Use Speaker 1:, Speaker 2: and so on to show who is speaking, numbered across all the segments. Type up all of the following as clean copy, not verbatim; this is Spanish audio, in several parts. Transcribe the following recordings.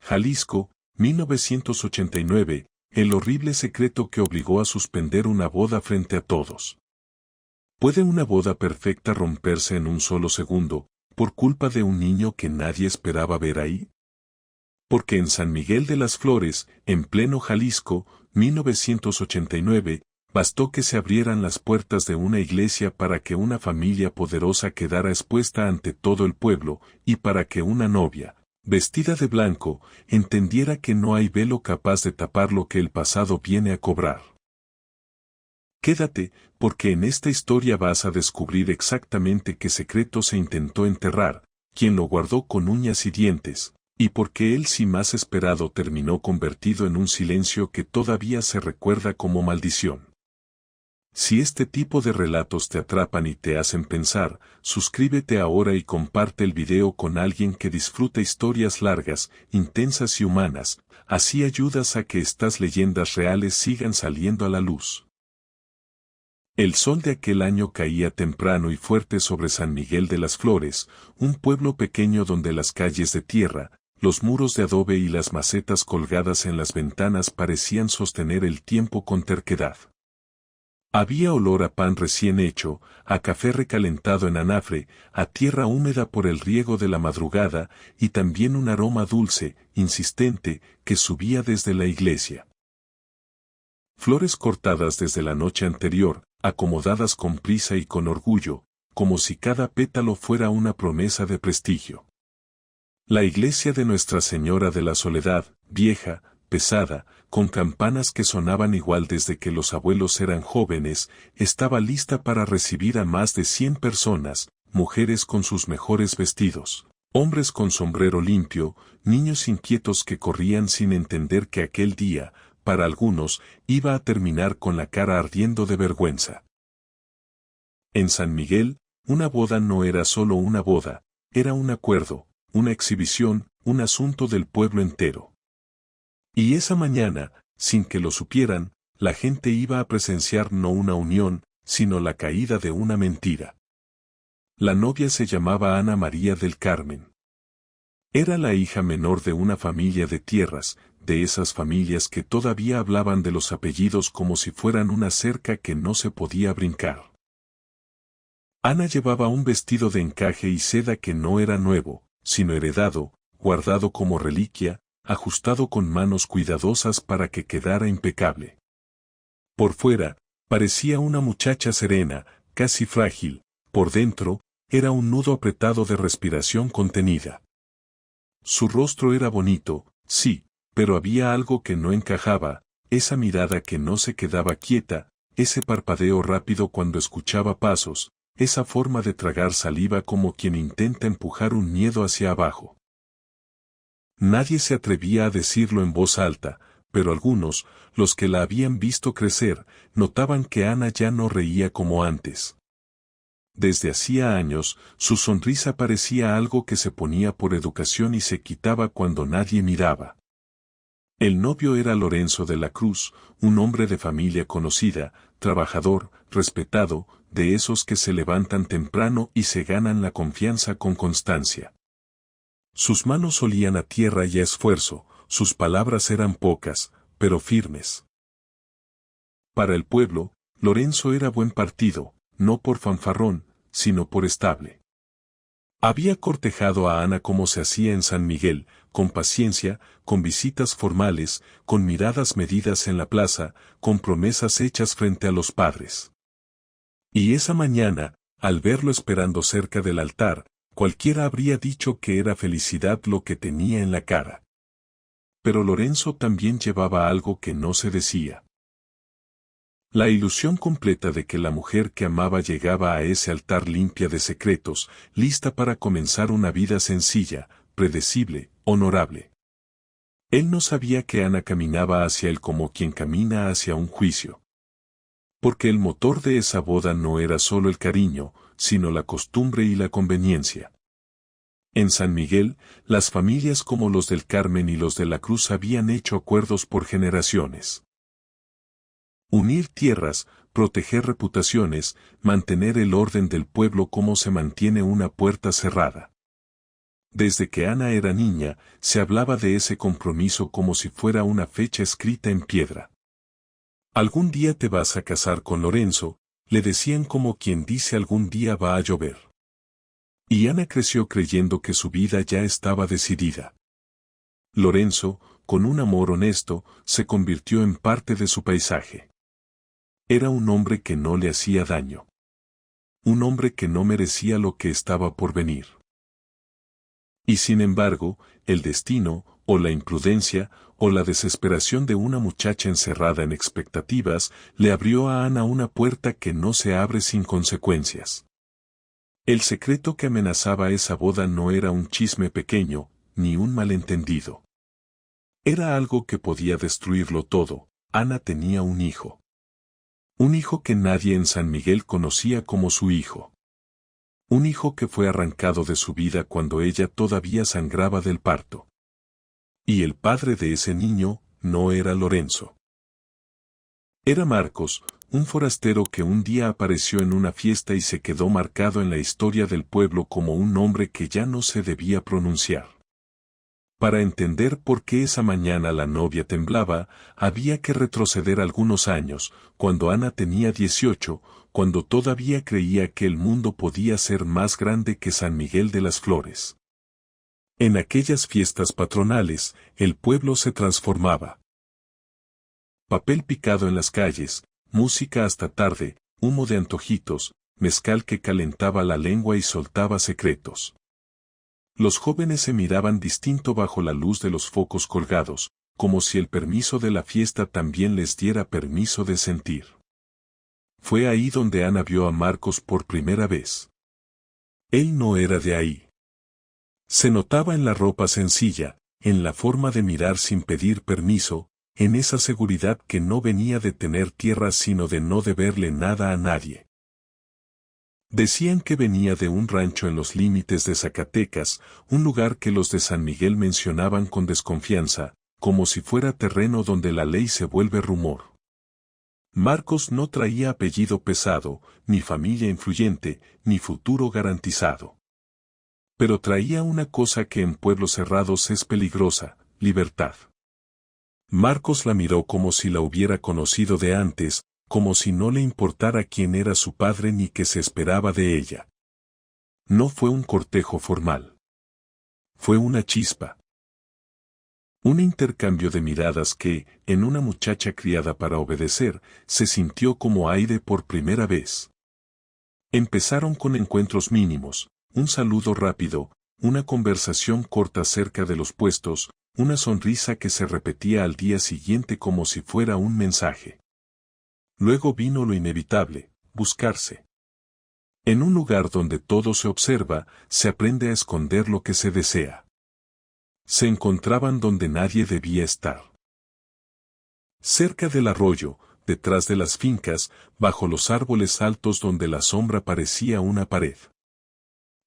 Speaker 1: Jalisco, 1989, el horrible secreto que obligó a suspender una boda frente a todos. ¿Puede una boda perfecta romperse en un solo segundo, por culpa de un niño que nadie esperaba ver ahí? Porque en San Miguel de las Flores, en pleno Jalisco, 1989, bastó que se abrieran las puertas de una iglesia para que una familia poderosa quedara expuesta ante todo el pueblo, y para que una novia, vestida de blanco, entendiera que no hay velo capaz de tapar lo que el pasado viene a cobrar. Quédate, porque en esta historia vas a descubrir exactamente qué secreto se intentó enterrar, quién lo guardó con uñas y dientes, y por qué el sí más esperado terminó convertido en un silencio que todavía se recuerda como maldición. Si este tipo de relatos te atrapan y te hacen pensar, suscríbete ahora y comparte el video con alguien que disfruta historias largas, intensas y humanas, así ayudas a que estas leyendas reales sigan saliendo a la luz. El sol de aquel año caía temprano y fuerte sobre San Miguel de las Flores, un pueblo pequeño donde las calles de tierra, los muros de adobe y las macetas colgadas en las ventanas parecían sostener el tiempo con terquedad. Había olor a pan recién hecho, a café recalentado en anafre, a tierra húmeda por el riego de la madrugada, y también un aroma dulce, insistente, que subía desde la iglesia. Flores cortadas desde la noche anterior, acomodadas con prisa y con orgullo, como si cada pétalo fuera una promesa de prestigio. La iglesia de Nuestra Señora de la Soledad, vieja, pesada, con campanas que sonaban igual desde que los abuelos eran jóvenes, estaba lista para recibir a más de 100 personas, mujeres con sus mejores vestidos, hombres con sombrero limpio, niños inquietos que corrían sin entender que aquel día, para algunos, iba a terminar con la cara ardiendo de vergüenza. En San Miguel, una boda no era solo una boda, era un acuerdo, una exhibición, un asunto del pueblo entero. Y esa mañana, sin que lo supieran, la gente iba a presenciar no una unión, sino la caída de una mentira. La novia se llamaba Ana María del Carmen. Era la hija menor de una familia de tierras, de esas familias que todavía hablaban de los apellidos como si fueran una cerca que no se podía brincar. Ana llevaba un vestido de encaje y seda que no era nuevo, sino heredado, guardado como reliquia, ajustado con manos cuidadosas para que quedara impecable. Por fuera, parecía una muchacha serena, casi frágil, por dentro, era un nudo apretado de respiración contenida. Su rostro era bonito, sí, pero había algo que no encajaba, esa mirada que no se quedaba quieta, ese parpadeo rápido cuando escuchaba pasos, esa forma de tragar saliva como quien intenta empujar un miedo hacia abajo. Nadie se atrevía a decirlo en voz alta, pero algunos, los que la habían visto crecer, notaban que Ana ya no reía como antes. Desde hacía años, su sonrisa parecía algo que se ponía por educación y se quitaba cuando nadie miraba. El novio era Lorenzo de la Cruz, un hombre de familia conocida, trabajador, respetado, de esos que se levantan temprano y se ganan la confianza con constancia. Sus manos olían a tierra y a esfuerzo, sus palabras eran pocas, pero firmes. Para el pueblo, Lorenzo era buen partido, no por fanfarrón, sino por estable. Había cortejado a Ana como se hacía en San Miguel, con paciencia, con visitas formales, con miradas medidas en la plaza, con promesas hechas frente a los padres. Y esa mañana, al verlo esperando cerca del altar, cualquiera habría dicho que era felicidad lo que tenía en la cara. Pero Lorenzo también llevaba algo que no se decía. La ilusión completa de que la mujer que amaba llegaba a ese altar limpia de secretos, lista para comenzar una vida sencilla, predecible, honorable. Él no sabía que Ana caminaba hacia él como quien camina hacia un juicio. Porque el motor de esa boda no era solo el cariño, sino la costumbre y la conveniencia. En San Miguel, las familias como los del Carmen y los de la Cruz habían hecho acuerdos por generaciones. Unir tierras, proteger reputaciones, mantener el orden del pueblo como se mantiene una puerta cerrada. Desde que Ana era niña, se hablaba de ese compromiso como si fuera una fecha escrita en piedra. Algún día te vas a casar con Lorenzo, le decían como quien dice algún día va a llover. Y Ana creció creyendo que su vida ya estaba decidida. Lorenzo, con un amor honesto, se convirtió en parte de su paisaje. Era un hombre que no le hacía daño. Un hombre que no merecía lo que estaba por venir. Y sin embargo, el destino, o la imprudencia, o la desesperación de una muchacha encerrada en expectativas, le abrió a Ana una puerta que no se abre sin consecuencias. El secreto que amenazaba esa boda no era un chisme pequeño, ni un malentendido. Era algo que podía destruirlo todo. Ana tenía un hijo. Un hijo que nadie en San Miguel conocía como su hijo. Un hijo que fue arrancado de su vida cuando ella todavía sangraba del parto. Y el padre de ese niño no era Lorenzo. Era Marcos, un forastero que un día apareció en una fiesta y se quedó marcado en la historia del pueblo como un nombre que ya no se debía pronunciar. Para entender por qué esa mañana la novia temblaba, había que retroceder algunos años, cuando Ana tenía 18, cuando todavía creía que el mundo podía ser más grande que San Miguel de las Flores. En aquellas fiestas patronales, el pueblo se transformaba. Papel picado en las calles, música hasta tarde, humo de antojitos, mezcal que calentaba la lengua y soltaba secretos. Los jóvenes se miraban distinto bajo la luz de los focos colgados, como si el permiso de la fiesta también les diera permiso de sentir. Fue ahí donde Ana vio a Marcos por primera vez. Él no era de ahí. Se notaba en la ropa sencilla, en la forma de mirar sin pedir permiso, en esa seguridad que no venía de tener tierra sino de no deberle nada a nadie. Decían que venía de un rancho en los límites de Zacatecas, un lugar que los de San Miguel mencionaban con desconfianza, como si fuera terreno donde la ley se vuelve rumor. Marcos no traía apellido pesado, ni familia influyente, ni futuro garantizado. Pero traía una cosa que en pueblos cerrados es peligrosa: libertad. Marcos la miró como si la hubiera conocido de antes, como si no le importara quién era su padre ni qué se esperaba de ella. No fue un cortejo formal. Fue una chispa. Un intercambio de miradas que, en una muchacha criada para obedecer, se sintió como aire por primera vez. Empezaron con encuentros mínimos, un saludo rápido, una conversación corta acerca de los puestos, una sonrisa que se repetía al día siguiente como si fuera un mensaje. Luego vino lo inevitable: buscarse. En un lugar donde todo se observa, se aprende a esconder lo que se desea. Se encontraban donde nadie debía estar. Cerca del arroyo, detrás de las fincas, bajo los árboles altos donde la sombra parecía una pared.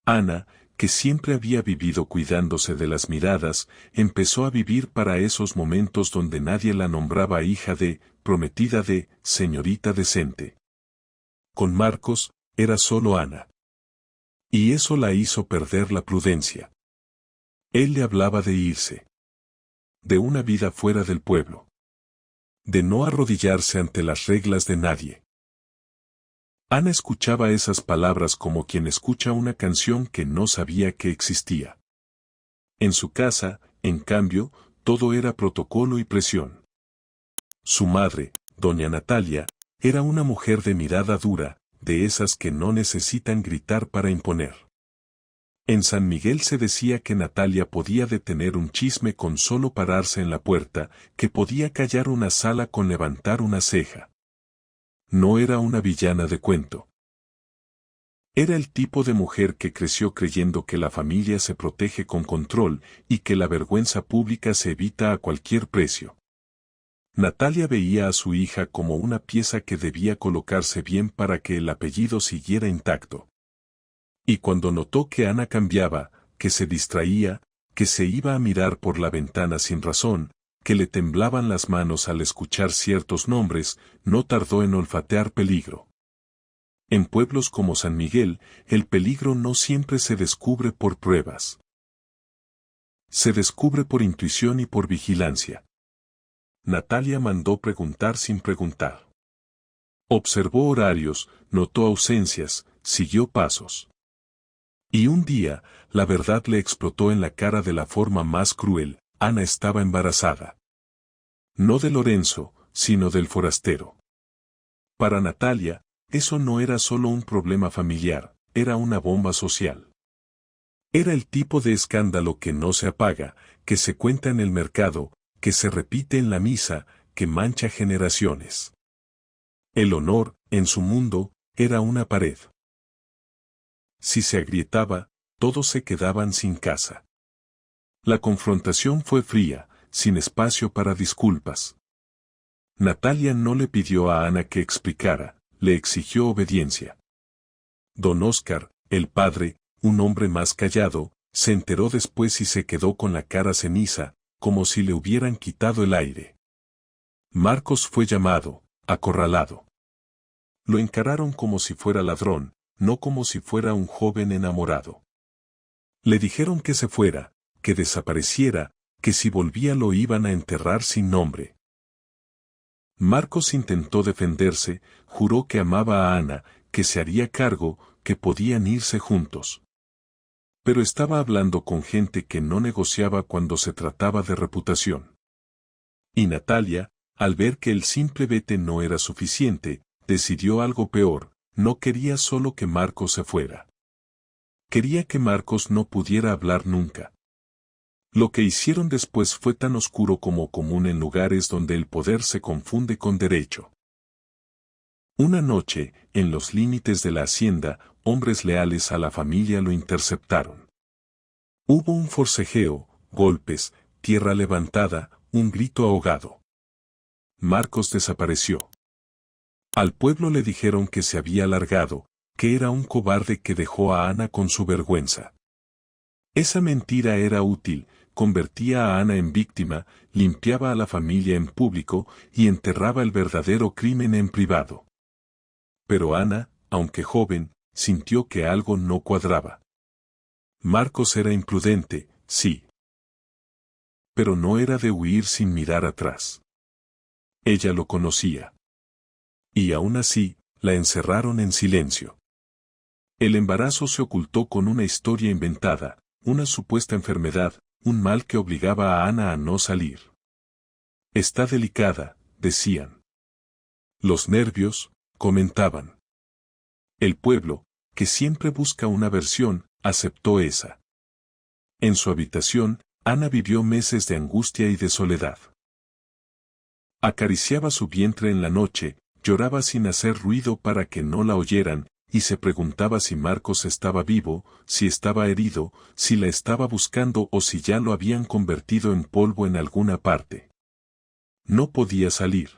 Speaker 1: Ana, que siempre había vivido cuidándose de las miradas, empezó a vivir para esos momentos donde nadie la nombraba hija de, prometida de, señorita decente. Con Marcos, era solo Ana. Y eso la hizo perder la prudencia. Él le hablaba de irse. De una vida fuera del pueblo. De no arrodillarse ante las reglas de nadie. Ana escuchaba esas palabras como quien escucha una canción que no sabía que existía. En su casa, en cambio, todo era protocolo y presión. Su madre, doña Natalia, era una mujer de mirada dura, de esas que no necesitan gritar para imponer. En San Miguel se decía que Natalia podía detener un chisme con solo pararse en la puerta, que podía callar una sala con levantar una ceja. No era una villana de cuento. Era el tipo de mujer que creció creyendo que la familia se protege con control y que la vergüenza pública se evita a cualquier precio. Natalia veía a su hija como una pieza que debía colocarse bien para que el apellido siguiera intacto. Y cuando notó que Ana cambiaba, que se distraía, que se iba a mirar por la ventana sin razón, que le temblaban las manos al escuchar ciertos nombres, no tardó en olfatear peligro. En pueblos como San Miguel, el peligro no siempre se descubre por pruebas. Se descubre por intuición y por vigilancia. Natalia mandó preguntar sin preguntar. Observó horarios, notó ausencias, siguió pasos. Y un día, la verdad le explotó en la cara de la forma más cruel: Ana estaba embarazada. No de Lorenzo, sino del forastero. Para Natalia, eso no era solo un problema familiar, era una bomba social. Era el tipo de escándalo que no se apaga, que se cuenta en el mercado, que se repite en la misa, que mancha generaciones. El honor, en su mundo, era una pared. Si se agrietaba, todos se quedaban sin casa. La confrontación fue fría, sin espacio para disculpas. Natalia no le pidió a Ana que explicara, le exigió obediencia. Don Óscar, el padre, un hombre más callado, se enteró después y se quedó con la cara ceniza, como si le hubieran quitado el aire. Marcos fue llamado, acorralado. Lo encararon como si fuera ladrón, no como si fuera un joven enamorado. Le dijeron que se fuera, que desapareciera, que si volvía lo iban a enterrar sin nombre. Marcos intentó defenderse, juró que amaba a Ana, que se haría cargo, que podían irse juntos. Pero estaba hablando con gente que no negociaba cuando se trataba de reputación. Y Natalia, al ver que el simple vete no era suficiente, decidió algo peor: no quería solo que Marcos se fuera. Quería que Marcos no pudiera hablar nunca. Lo que hicieron después fue tan oscuro como común en lugares donde el poder se confunde con derecho. Una noche, en los límites de la hacienda, hombres leales a la familia lo interceptaron. Hubo un forcejeo, golpes, tierra levantada, un grito ahogado. Marcos desapareció. Al pueblo le dijeron que se había largado, que era un cobarde que dejó a Ana con su vergüenza. Esa mentira era útil: convertía a Ana en víctima, limpiaba a la familia en público y enterraba el verdadero crimen en privado. Pero Ana, aunque joven, sintió que algo no cuadraba. Marcos era imprudente, sí. Pero no era de huir sin mirar atrás. Ella lo conocía. Y aún así, la encerraron en silencio. El embarazo se ocultó con una historia inventada, una supuesta enfermedad, un mal que obligaba a Ana a no salir. Está delicada, decían. Los nervios, comentaban. El pueblo, que siempre busca una versión, aceptó esa. En su habitación, Ana vivió meses de angustia y de soledad. Acariciaba su vientre en la noche, lloraba sin hacer ruido para que no la oyeran, y se preguntaba si Marcos estaba vivo, si estaba herido, si la estaba buscando o si ya lo habían convertido en polvo en alguna parte. No podía salir.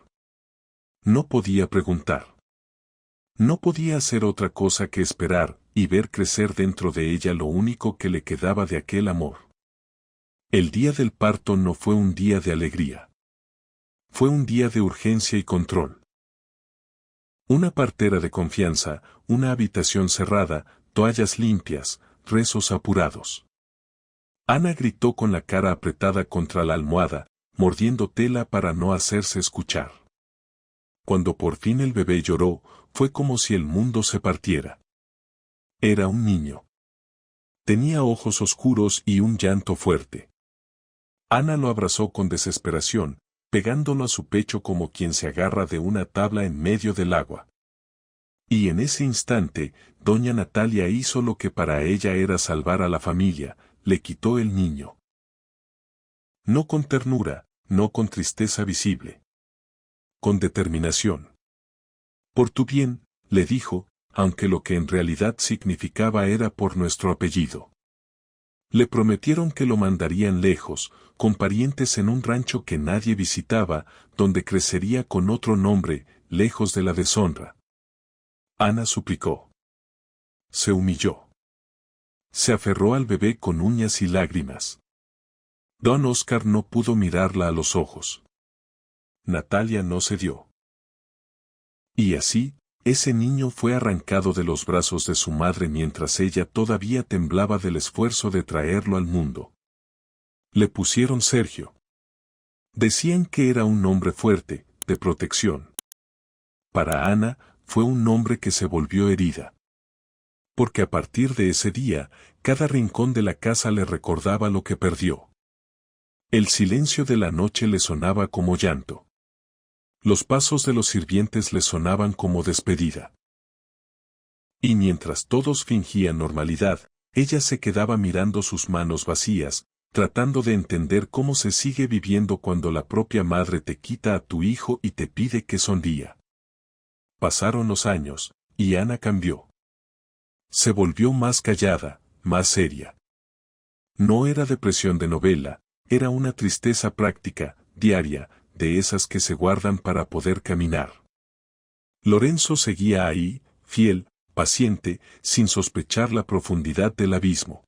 Speaker 1: No podía preguntar. No podía hacer otra cosa que esperar y ver crecer dentro de ella lo único que le quedaba de aquel amor. El día del parto no fue un día de alegría. Fue un día de urgencia y control. Una partera de confianza, una habitación cerrada, toallas limpias, rezos apurados. Ana gritó con la cara apretada contra la almohada, mordiendo tela para no hacerse escuchar. Cuando por fin el bebé lloró, fue como si el mundo se partiera. Era un niño. Tenía ojos oscuros y un llanto fuerte. Ana lo abrazó con desesperación, pegándolo a su pecho como quien se agarra de una tabla en medio del agua. Y en ese instante, doña Natalia hizo lo que para ella era salvar a la familia: le quitó el niño. No con ternura, no con tristeza visible. Con determinación. Por tu bien, le dijo, aunque lo que en realidad significaba era por nuestro apellido. Le prometieron que lo mandarían lejos, con parientes en un rancho que nadie visitaba, donde crecería con otro nombre, lejos de la deshonra. Ana suplicó. Se humilló. Se aferró al bebé con uñas y lágrimas. Don Óscar no pudo mirarla a los ojos. Natalia no cedió. Y así, ese niño fue arrancado de los brazos de su madre mientras ella todavía temblaba del esfuerzo de traerlo al mundo. Le pusieron Sergio. Decían que era un nombre fuerte, de protección. Para Ana, fue un nombre que se volvió herida. Porque a partir de ese día, cada rincón de la casa le recordaba lo que perdió. El silencio de la noche le sonaba como llanto. Los pasos de los sirvientes le sonaban como despedida. Y mientras todos fingían normalidad, ella se quedaba mirando sus manos vacías, tratando de entender cómo se sigue viviendo cuando la propia madre te quita a tu hijo y te pide que sonría. Pasaron los años, y Ana cambió. Se volvió más callada, más seria. No era depresión de novela, era una tristeza práctica, diaria, de esas que se guardan para poder caminar. Lorenzo seguía ahí, fiel, paciente, sin sospechar la profundidad del abismo.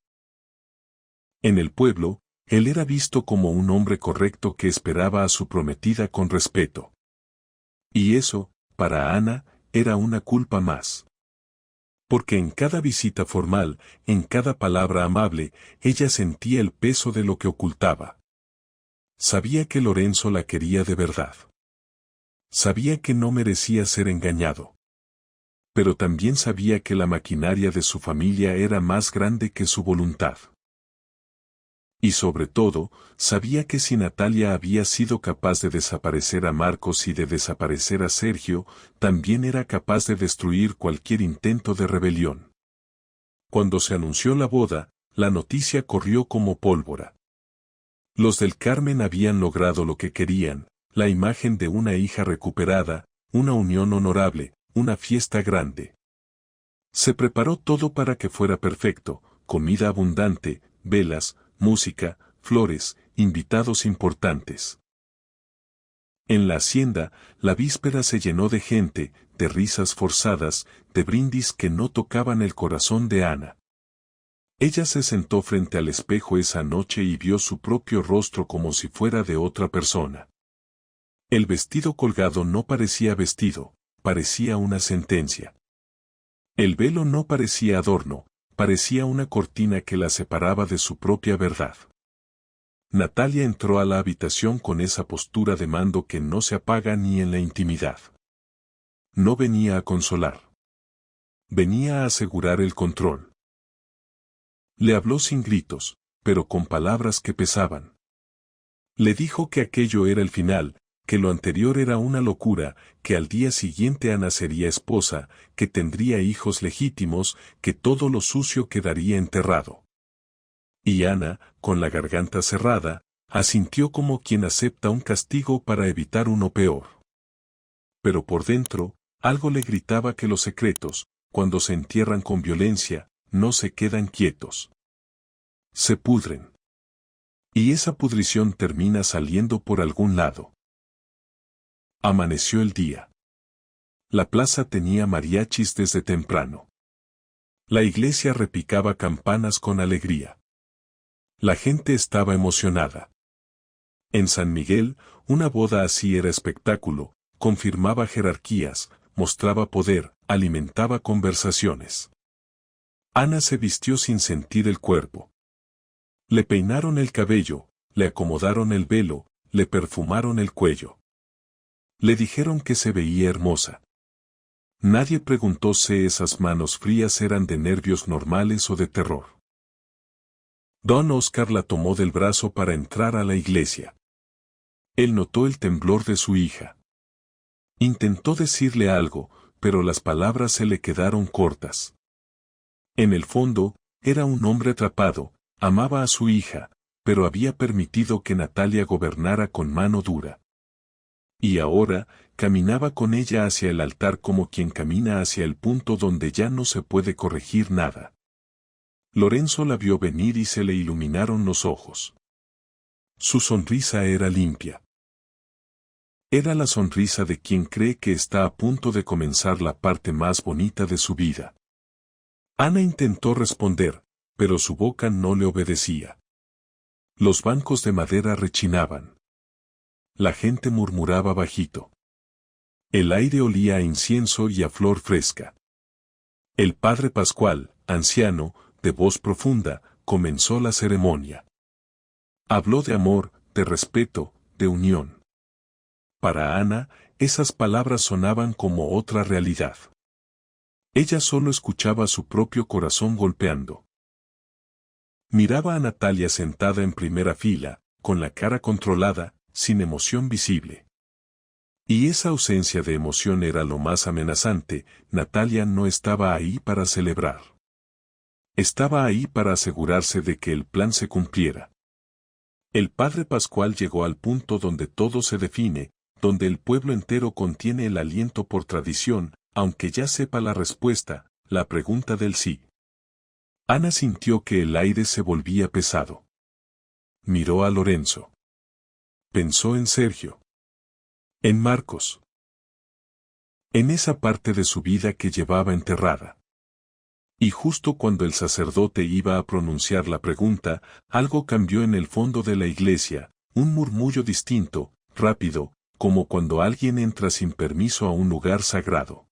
Speaker 1: En el pueblo, él era visto como un hombre correcto que esperaba a su prometida con respeto. Y eso, para Ana, era una culpa más. Porque en cada visita formal, en cada palabra amable, ella sentía el peso de lo que ocultaba. Sabía que Lorenzo la quería de verdad. Sabía que no merecía ser engañado. Pero también sabía que la maquinaria de su familia era más grande que su voluntad. Y sobre todo, sabía que si Natalia había sido capaz de desaparecer a Marcos y de desaparecer a Sergio, también era capaz de destruir cualquier intento de rebelión. Cuando se anunció la boda, la noticia corrió como pólvora. Los del Carmen habían logrado lo que querían, la imagen de una hija recuperada, una unión honorable, una fiesta grande. Se preparó todo para que fuera perfecto, comida abundante, velas, música, flores, invitados importantes. En la hacienda, la víspera se llenó de gente, de risas forzadas, de brindis que no tocaban el corazón de Ana. Ella se sentó frente al espejo esa noche y vio su propio rostro como si fuera de otra persona. El vestido colgado no parecía vestido, parecía una sentencia. El velo no parecía adorno, parecía una cortina que la separaba de su propia verdad. Natalia entró a la habitación con esa postura de mando que no se apaga ni en la intimidad. No venía a consolar. Venía a asegurar el control. Le habló sin gritos, pero con palabras que pesaban. Le dijo que aquello era el final, que lo anterior era una locura, que al día siguiente Ana sería esposa, que tendría hijos legítimos, que todo lo sucio quedaría enterrado. Y Ana, con la garganta cerrada, asintió como quien acepta un castigo para evitar uno peor. Pero por dentro, algo le gritaba que los secretos, cuando se entierran con violencia, no se quedan quietos. Se pudren. Y esa pudrición termina saliendo por algún lado. Amaneció el día. La plaza tenía mariachis desde temprano. La iglesia repicaba campanas con alegría. La gente estaba emocionada. En San Miguel, una boda así era espectáculo, confirmaba jerarquías, mostraba poder, alimentaba conversaciones. Ana se vistió sin sentir el cuerpo. Le peinaron el cabello, le acomodaron el velo, le perfumaron el cuello. Le dijeron que se veía hermosa. Nadie preguntó si esas manos frías eran de nervios normales o de terror. Don Oscar la tomó del brazo para entrar a la iglesia. Él notó el temblor de su hija. Intentó decirle algo, pero las palabras se le quedaron cortas. En el fondo, era un hombre atrapado, amaba a su hija, pero había permitido que Natalia gobernara con mano dura. Y ahora, caminaba con ella hacia el altar como quien camina hacia el punto donde ya no se puede corregir nada. Lorenzo la vio venir y se le iluminaron los ojos. Su sonrisa era limpia. Era la sonrisa de quien cree que está a punto de comenzar la parte más bonita de su vida. Ana intentó responder, pero su boca no le obedecía. Los bancos de madera rechinaban. La gente murmuraba bajito. El aire olía a incienso y a flor fresca. El padre Pascual, anciano, de voz profunda, comenzó la ceremonia. Habló de amor, de respeto, de unión. Para Ana, esas palabras sonaban como otra realidad. Ella solo escuchaba su propio corazón golpeando. Miraba a Natalia sentada en primera fila, con la cara controlada, sin emoción visible. Y esa ausencia de emoción era lo más amenazante. Natalia no estaba ahí para celebrar. Estaba ahí para asegurarse de que el plan se cumpliera. El padre Pascual llegó al punto donde todo se define, donde el pueblo entero contiene el aliento por tradición, aunque ya sepa la respuesta, la pregunta del sí. Ana sintió que el aire se volvía pesado. Miró a Lorenzo. Pensó en Sergio. En Marcos. En esa parte de su vida que llevaba enterrada. Y justo cuando el sacerdote iba a pronunciar la pregunta, algo cambió en el fondo de la iglesia, un murmullo distinto, rápido, como cuando alguien entra sin permiso a un lugar sagrado.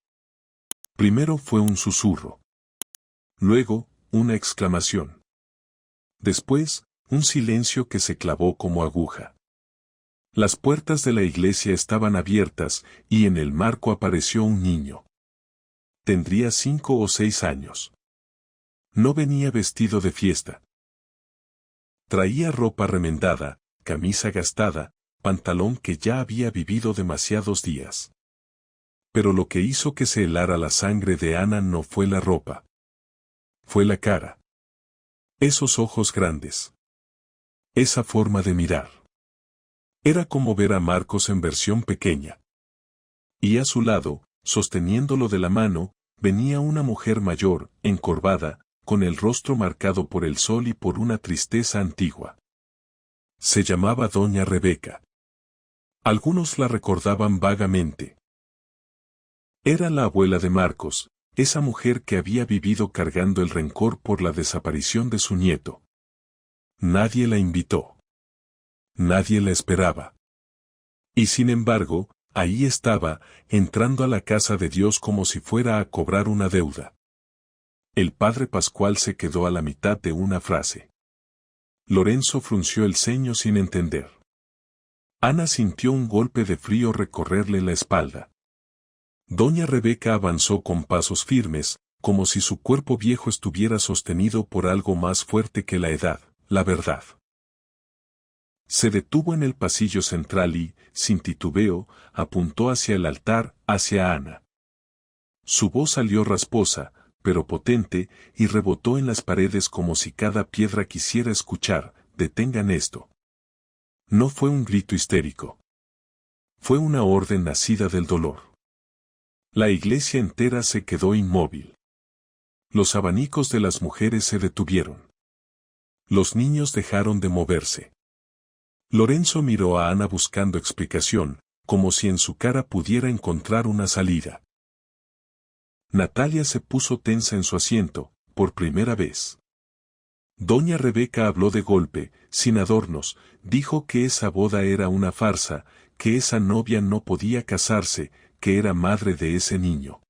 Speaker 1: Primero fue un susurro. Luego, una exclamación. Después, un silencio que se clavó como aguja. Las puertas de la iglesia estaban abiertas, y en el marco apareció un niño. Tendría 5 o 6 años. No venía vestido de fiesta. Traía ropa remendada, camisa gastada, pantalón que ya había vivido demasiados días. Pero lo que hizo que se helara la sangre de Ana no fue la ropa. Fue la cara. Esos ojos grandes. Esa forma de mirar. Era como ver a Marcos en versión pequeña. Y a su lado, sosteniéndolo de la mano, venía una mujer mayor, encorvada, con el rostro marcado por el sol y por una tristeza antigua. Se llamaba Doña Rebeca. Algunos la recordaban vagamente. Era la abuela de Marcos, esa mujer que había vivido cargando el rencor por la desaparición de su nieto. Nadie la invitó. Nadie la esperaba. Y sin embargo, ahí estaba, entrando a la casa de Dios como si fuera a cobrar una deuda. El padre Pascual se quedó a la mitad de una frase. Lorenzo frunció el ceño sin entender. Ana sintió un golpe de frío recorrerle la espalda. Doña Rebeca avanzó con pasos firmes, como si su cuerpo viejo estuviera sostenido por algo más fuerte que la edad, la verdad. Se detuvo en el pasillo central y, sin titubeo, apuntó hacia el altar, hacia Ana. Su voz salió rasposa, pero potente, y rebotó en las paredes como si cada piedra quisiera escuchar: detengan esto. No fue un grito histérico. Fue una orden nacida del dolor. La iglesia entera se quedó inmóvil. Los abanicos de las mujeres se detuvieron. Los niños dejaron de moverse. Lorenzo miró a Ana buscando explicación, como si en su cara pudiera encontrar una salida. Natalia se puso tensa en su asiento, por primera vez. Doña Rebeca habló de golpe, sin adornos, dijo que esa boda era una farsa, que esa novia no podía casarse, que era madre de ese niño.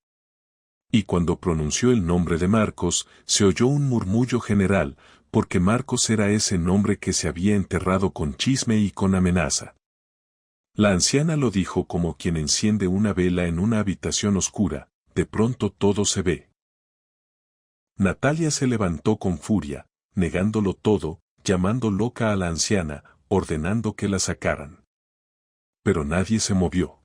Speaker 1: Y cuando pronunció el nombre de Marcos, se oyó un murmullo general, porque Marcos era ese nombre que se había enterrado con chisme y con amenaza. La anciana lo dijo como quien enciende una vela en una habitación oscura: de pronto todo se ve. Natalia se levantó con furia, negándolo todo, llamando loca a la anciana, ordenando que la sacaran. Pero nadie se movió.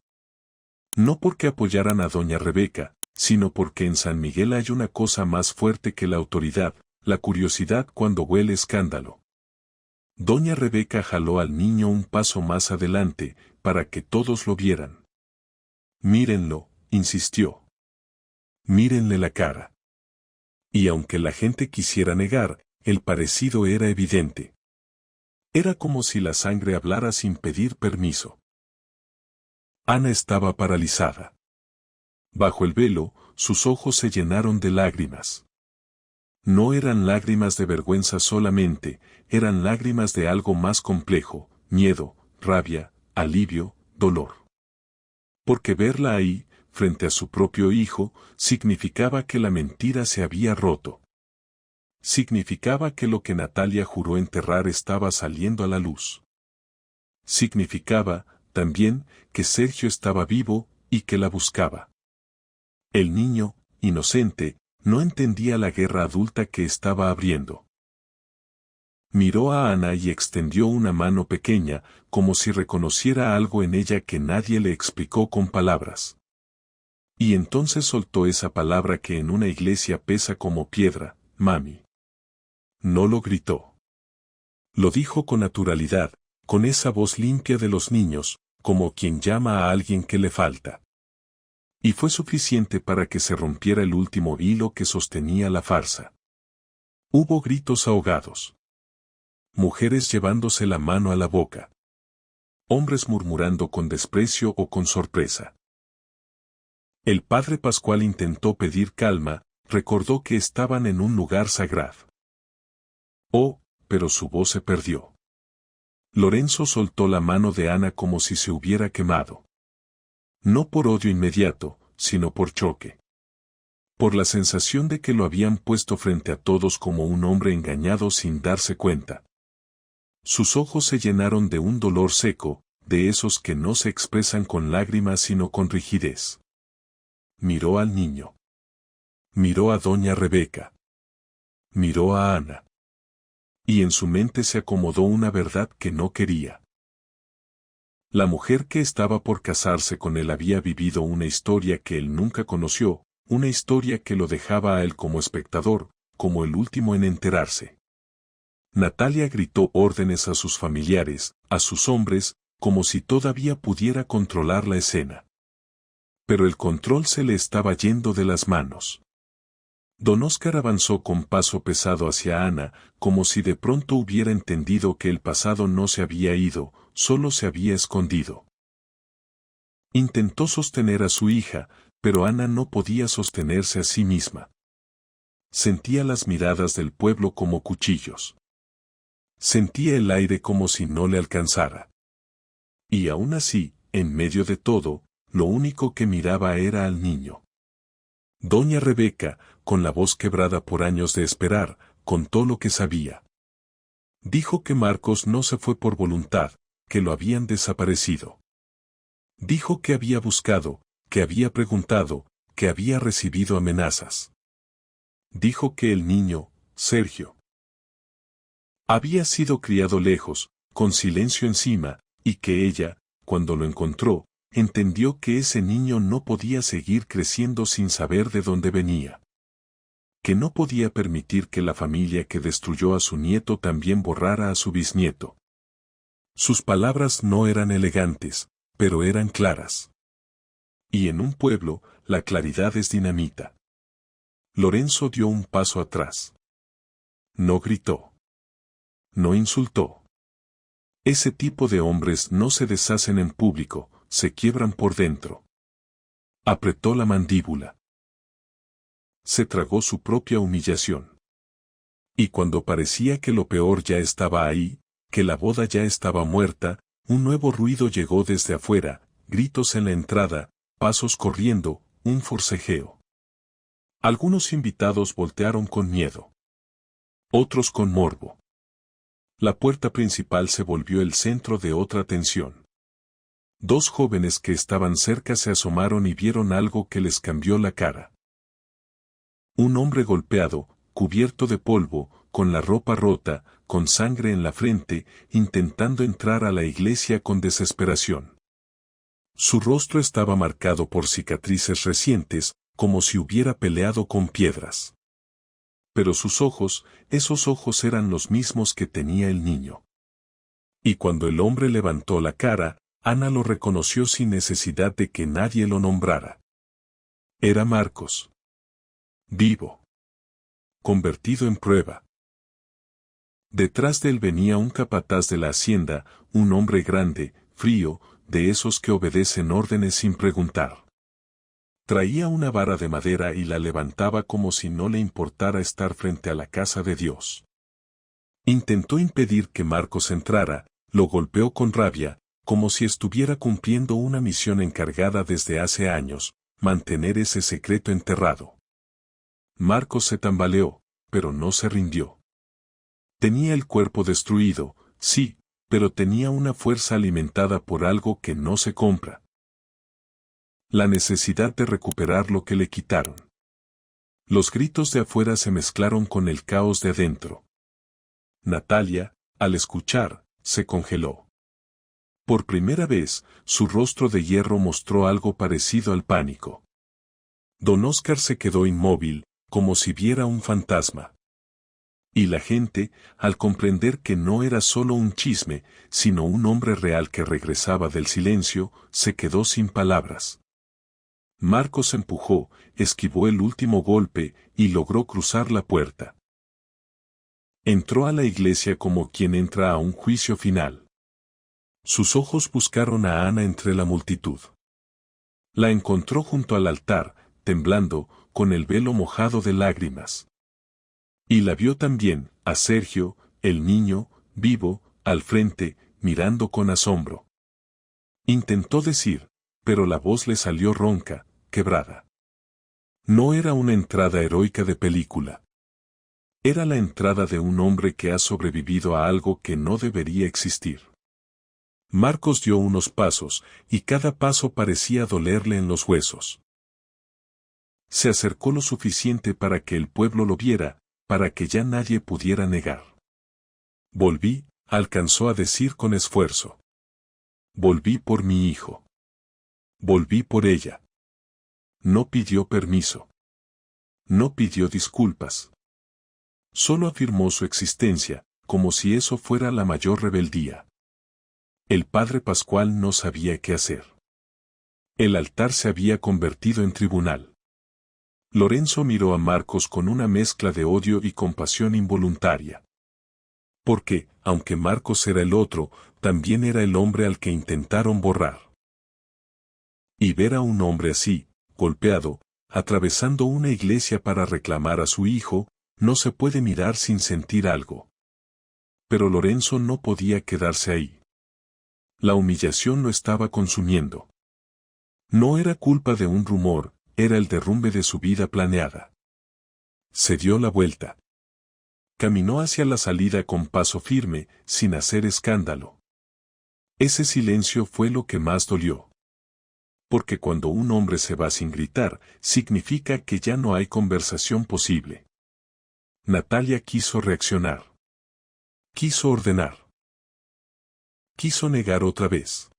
Speaker 1: No porque apoyaran a doña Rebeca, sino porque en San Miguel hay una cosa más fuerte que la autoridad: la curiosidad cuando huele escándalo. Doña Rebeca jaló al niño un paso más adelante, para que todos lo vieran. Mírenlo, insistió. Mírenle la cara. Y aunque la gente quisiera negar, el parecido era evidente. Era como si la sangre hablara sin pedir permiso. Ana estaba paralizada. Bajo el velo, sus ojos se llenaron de lágrimas. No eran lágrimas de vergüenza solamente, eran lágrimas de algo más complejo: miedo, rabia, alivio, dolor. Porque verla ahí, frente a su propio hijo, significaba que la mentira se había roto. Significaba que lo que Natalia juró enterrar estaba saliendo a la luz. Significaba, también, que Sergio estaba vivo y que la buscaba. El niño, inocente, no entendía la guerra adulta que estaba abriendo. Miró a Ana y extendió una mano pequeña, como si reconociera algo en ella que nadie le explicó con palabras. Y entonces soltó esa palabra que en una iglesia pesa como piedra: mami. No lo gritó. Lo dijo con naturalidad, con esa voz limpia de los niños, como quien llama a alguien que le falta. Y fue suficiente para que se rompiera el último hilo que sostenía la farsa. Hubo gritos ahogados. Mujeres llevándose la mano a la boca. Hombres murmurando con desprecio o con sorpresa. El padre Pascual intentó pedir calma, recordó que estaban en un lugar sagrado. Oh, pero su voz se perdió. Lorenzo soltó la mano de Ana como si se hubiera quemado. No por odio inmediato, sino por choque. Por la sensación de que lo habían puesto frente a todos como un hombre engañado sin darse cuenta. Sus ojos se llenaron de un dolor seco, de esos que no se expresan con lágrimas sino con rigidez. Miró al niño. Miró a doña Rebeca. Miró a Ana. Y en su mente se acomodó una verdad que no quería. La mujer que estaba por casarse con él había vivido una historia que él nunca conoció, una historia que lo dejaba a él como espectador, como el último en enterarse. Natalia gritó órdenes a sus familiares, a sus hombres, como si todavía pudiera controlar la escena. Pero el control se le estaba yendo de las manos. Don Óscar avanzó con paso pesado hacia Ana, como si de pronto hubiera entendido que el pasado no se había ido, solo se había escondido. Intentó sostener a su hija, pero Ana no podía sostenerse a sí misma. Sentía las miradas del pueblo como cuchillos. Sentía el aire como si no le alcanzara. Y aún así, en medio de todo, lo único que miraba era al niño. Doña Rebeca, con la voz quebrada por años de esperar, contó lo que sabía. Dijo que Marcos no se fue por voluntad, que lo habían desaparecido. Dijo que había buscado, que había preguntado, que había recibido amenazas. Dijo que el niño, Sergio, había sido criado lejos, con silencio encima, y que ella, cuando lo encontró, entendió que ese niño no podía seguir creciendo sin saber de dónde venía. Que no podía permitir que la familia que destruyó a su nieto también borrara a su bisnieto. Sus palabras no eran elegantes, pero eran claras. Y en un pueblo, la claridad es dinamita. Lorenzo dio un paso atrás. No gritó. No insultó. Ese tipo de hombres no se deshacen en público, se quiebran por dentro. Apretó la mandíbula. Se tragó su propia humillación. Y cuando parecía que lo peor ya estaba ahí, que la boda ya estaba muerta, un nuevo ruido llegó desde afuera, gritos en la entrada, pasos corriendo, un forcejeo. Algunos invitados voltearon con miedo. Otros con morbo. La puerta principal se volvió el centro de otra tensión. Dos jóvenes que estaban cerca se asomaron y vieron algo que les cambió la cara. Un hombre golpeado, cubierto de polvo, con la ropa rota, con sangre en la frente, intentando entrar a la iglesia con desesperación. Su rostro estaba marcado por cicatrices recientes, como si hubiera peleado con piedras. Pero sus ojos, esos ojos eran los mismos que tenía el niño. Y cuando el hombre levantó la cara, Ana lo reconoció sin necesidad de que nadie lo nombrara. Era Marcos. Vivo. Convertido en prueba. Detrás de él venía un capataz de la hacienda, un hombre grande, frío, de esos que obedecen órdenes sin preguntar. Traía una vara de madera y la levantaba como si no le importara estar frente a la casa de Dios. Intentó impedir que Marcos entrara, lo golpeó con rabia, como si estuviera cumpliendo una misión encargada desde hace años, mantener ese secreto enterrado. Marcos se tambaleó, pero no se rindió. Tenía el cuerpo destruido, sí, pero tenía una fuerza alimentada por algo que no se compra. La necesidad de recuperar lo que le quitaron. Los gritos de afuera se mezclaron con el caos de adentro. Natalia, al escuchar, se congeló. Por primera vez, su rostro de hierro mostró algo parecido al pánico. Don Oscar se quedó inmóvil, como si viera un fantasma. Y la gente, al comprender que no era solo un chisme, sino un hombre real que regresaba del silencio, se quedó sin palabras. Marcos empujó, esquivó el último golpe y logró cruzar la puerta. Entró a la iglesia como quien entra a un juicio final. Sus ojos buscaron a Ana entre la multitud. La encontró junto al altar, temblando, con el velo mojado de lágrimas. Y la vio también, a Sergio, el niño, vivo, al frente, mirando con asombro. Intentó decir, pero la voz le salió ronca, quebrada. No era una entrada heroica de película. Era la entrada de un hombre que ha sobrevivido a algo que no debería existir. Marcos dio unos pasos, y cada paso parecía dolerle en los huesos. Se acercó lo suficiente para que el pueblo lo viera, para que ya nadie pudiera negar. Volví, alcanzó a decir con esfuerzo. Volví por mi hijo. Volví por ella. No pidió permiso. No pidió disculpas. Solo afirmó su existencia, como si eso fuera la mayor rebeldía. El padre Pascual no sabía qué hacer. El altar se había convertido en tribunal. Lorenzo miró a Marcos con una mezcla de odio y compasión involuntaria. Porque, aunque Marcos era el otro, también era el hombre al que intentaron borrar. Y ver a un hombre así, golpeado, atravesando una iglesia para reclamar a su hijo, no se puede mirar sin sentir algo. Pero Lorenzo no podía quedarse ahí. La humillación lo estaba consumiendo. No era culpa de un rumor, era el derrumbe de su vida planeada. Se dio la vuelta. Caminó hacia la salida con paso firme, sin hacer escándalo. Ese silencio fue lo que más dolió. Porque cuando un hombre se va sin gritar, significa que ya no hay conversación posible. Natalia quiso reaccionar. Quiso ordenar. Quiso negar otra vez.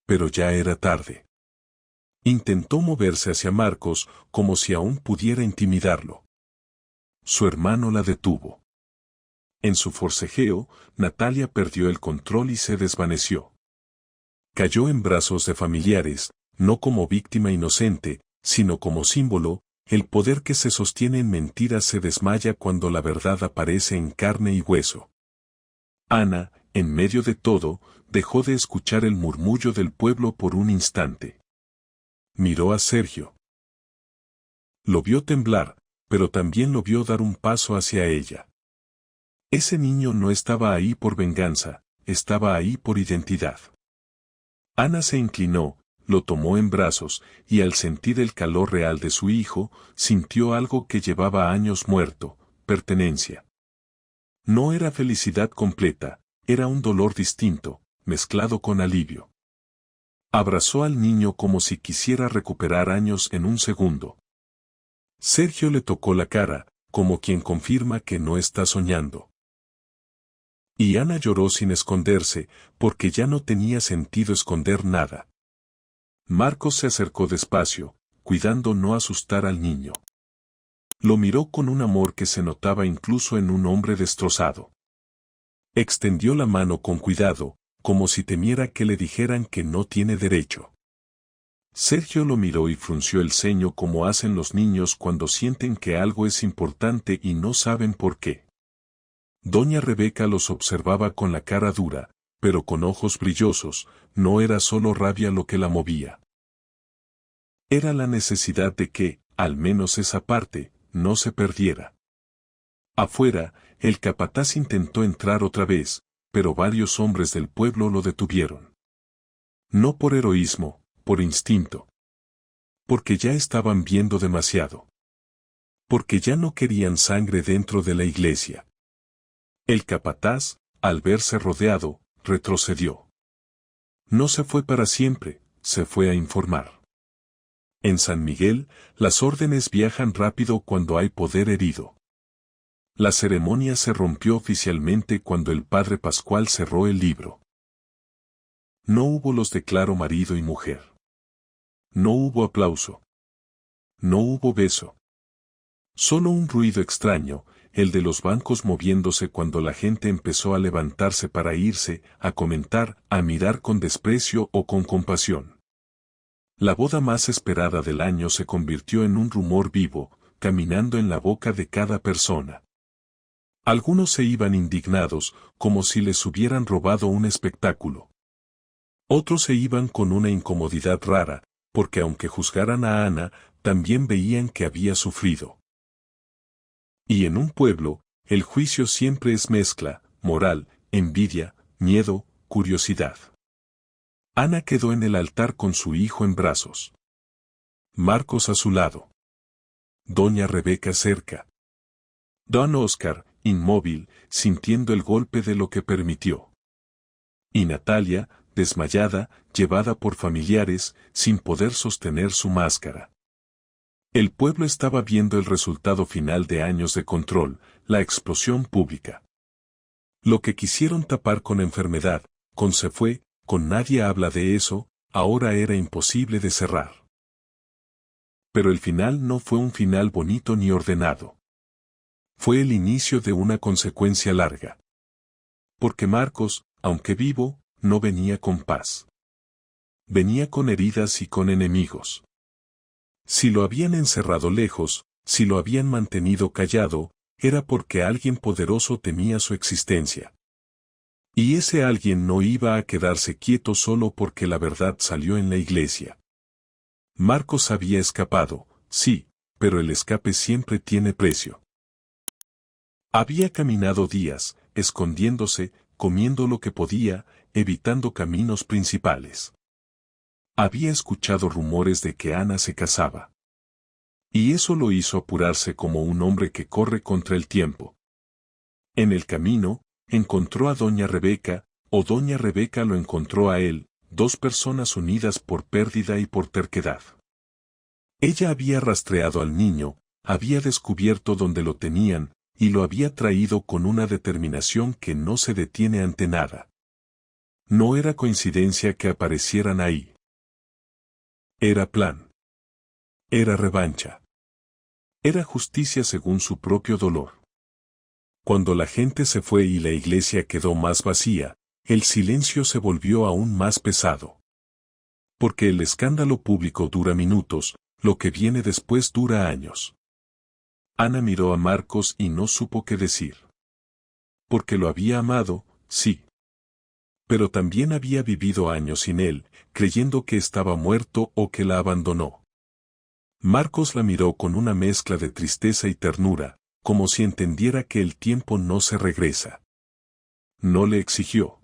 Speaker 1: Pero ya era tarde. Intentó moverse hacia Marcos, como si aún pudiera intimidarlo. Su hermano la detuvo. En su forcejeo, Natalia perdió el control y se desvaneció. Cayó en brazos de familiares, no como víctima inocente, sino como símbolo. El poder que se sostiene en mentiras se desmaya cuando la verdad aparece en carne y hueso. Ana, en medio de todo, dejó de escuchar el murmullo del pueblo por un instante. Miró a Sergio. Lo vio temblar, pero también lo vio dar un paso hacia ella. Ese niño no estaba ahí por venganza, estaba ahí por identidad. Ana se inclinó, lo tomó en brazos, y al sentir el calor real de su hijo, sintió algo que llevaba años muerto, pertenencia. No era felicidad completa, era un dolor distinto, mezclado con alivio. Abrazó al niño como si quisiera recuperar años en un segundo. Sergio le tocó la cara, como quien confirma que no está soñando. Y Ana lloró sin esconderse, porque ya no tenía sentido esconder nada. Marcos se acercó despacio, cuidando no asustar al niño. Lo miró con un amor que se notaba incluso en un hombre destrozado. Extendió la mano con cuidado, como si temiera que le dijeran que no tiene derecho. Sergio lo miró y frunció el ceño como hacen los niños cuando sienten que algo es importante y no saben por qué. Doña Rebeca los observaba con la cara dura, pero con ojos brillosos. No era solo rabia lo que la movía. Era la necesidad de que, al menos esa parte, no se perdiera. Afuera, el capataz intentó entrar otra vez, pero varios hombres del pueblo lo detuvieron. No por heroísmo, por instinto. Porque ya estaban viendo demasiado. Porque ya no querían sangre dentro de la iglesia. El capataz, al verse rodeado, retrocedió. No se fue para siempre, se fue a informar. En San Miguel, las órdenes viajan rápido cuando hay poder herido. La ceremonia se rompió oficialmente cuando el padre Pascual cerró el libro. No hubo los declaro marido y mujer. No hubo aplauso. No hubo beso. Solo un ruido extraño, el de los bancos moviéndose cuando la gente empezó a levantarse para irse, a comentar, a mirar con desprecio o con compasión. La boda más esperada del año se convirtió en un rumor vivo, caminando en la boca de cada persona. Algunos se iban indignados, como si les hubieran robado un espectáculo. Otros se iban con una incomodidad rara, porque aunque juzgaran a Ana, también veían que había sufrido. Y en un pueblo, el juicio siempre es mezcla, moral, envidia, miedo, curiosidad. Ana quedó en el altar con su hijo en brazos. Marcos a su lado. Doña Rebeca cerca. Don Oscar, inmóvil, sintiendo el golpe de lo que permitió. Y Natalia, desmayada, llevada por familiares, sin poder sostener su máscara. El pueblo estaba viendo el resultado final de años de control, la explosión pública. Lo que quisieron tapar con enfermedad, con se fue, con nadie habla de eso, ahora era imposible de cerrar. Pero el final no fue un final bonito ni ordenado. Fue el inicio de una consecuencia larga. Porque Marcos, aunque vivo, no venía con paz. Venía con heridas y con enemigos. Si lo habían encerrado lejos, si lo habían mantenido callado, era porque alguien poderoso temía su existencia. Y ese alguien no iba a quedarse quieto solo porque la verdad salió en la iglesia. Marcos había escapado, sí, pero el escape siempre tiene precio. Había caminado días, escondiéndose, comiendo lo que podía, evitando caminos principales. Había escuchado rumores de que Ana se casaba. Y eso lo hizo apurarse como un hombre que corre contra el tiempo. En el camino, encontró a Doña Rebeca, o Doña Rebeca lo encontró a él, dos personas unidas por pérdida y por terquedad. Ella había rastreado al niño, había descubierto dónde lo tenían, y lo había traído con una determinación que no se detiene ante nada. No era coincidencia que aparecieran ahí. Era plan. Era revancha. Era justicia según su propio dolor. Cuando la gente se fue y la iglesia quedó más vacía, el silencio se volvió aún más pesado. Porque el escándalo público dura minutos, lo que viene después dura años. Ana miró a Marcos y no supo qué decir. Porque lo había amado, sí. Pero también había vivido años sin él, creyendo que estaba muerto o que la abandonó. Marcos la miró con una mezcla de tristeza y ternura, como si entendiera que el tiempo no se regresa. No le exigió.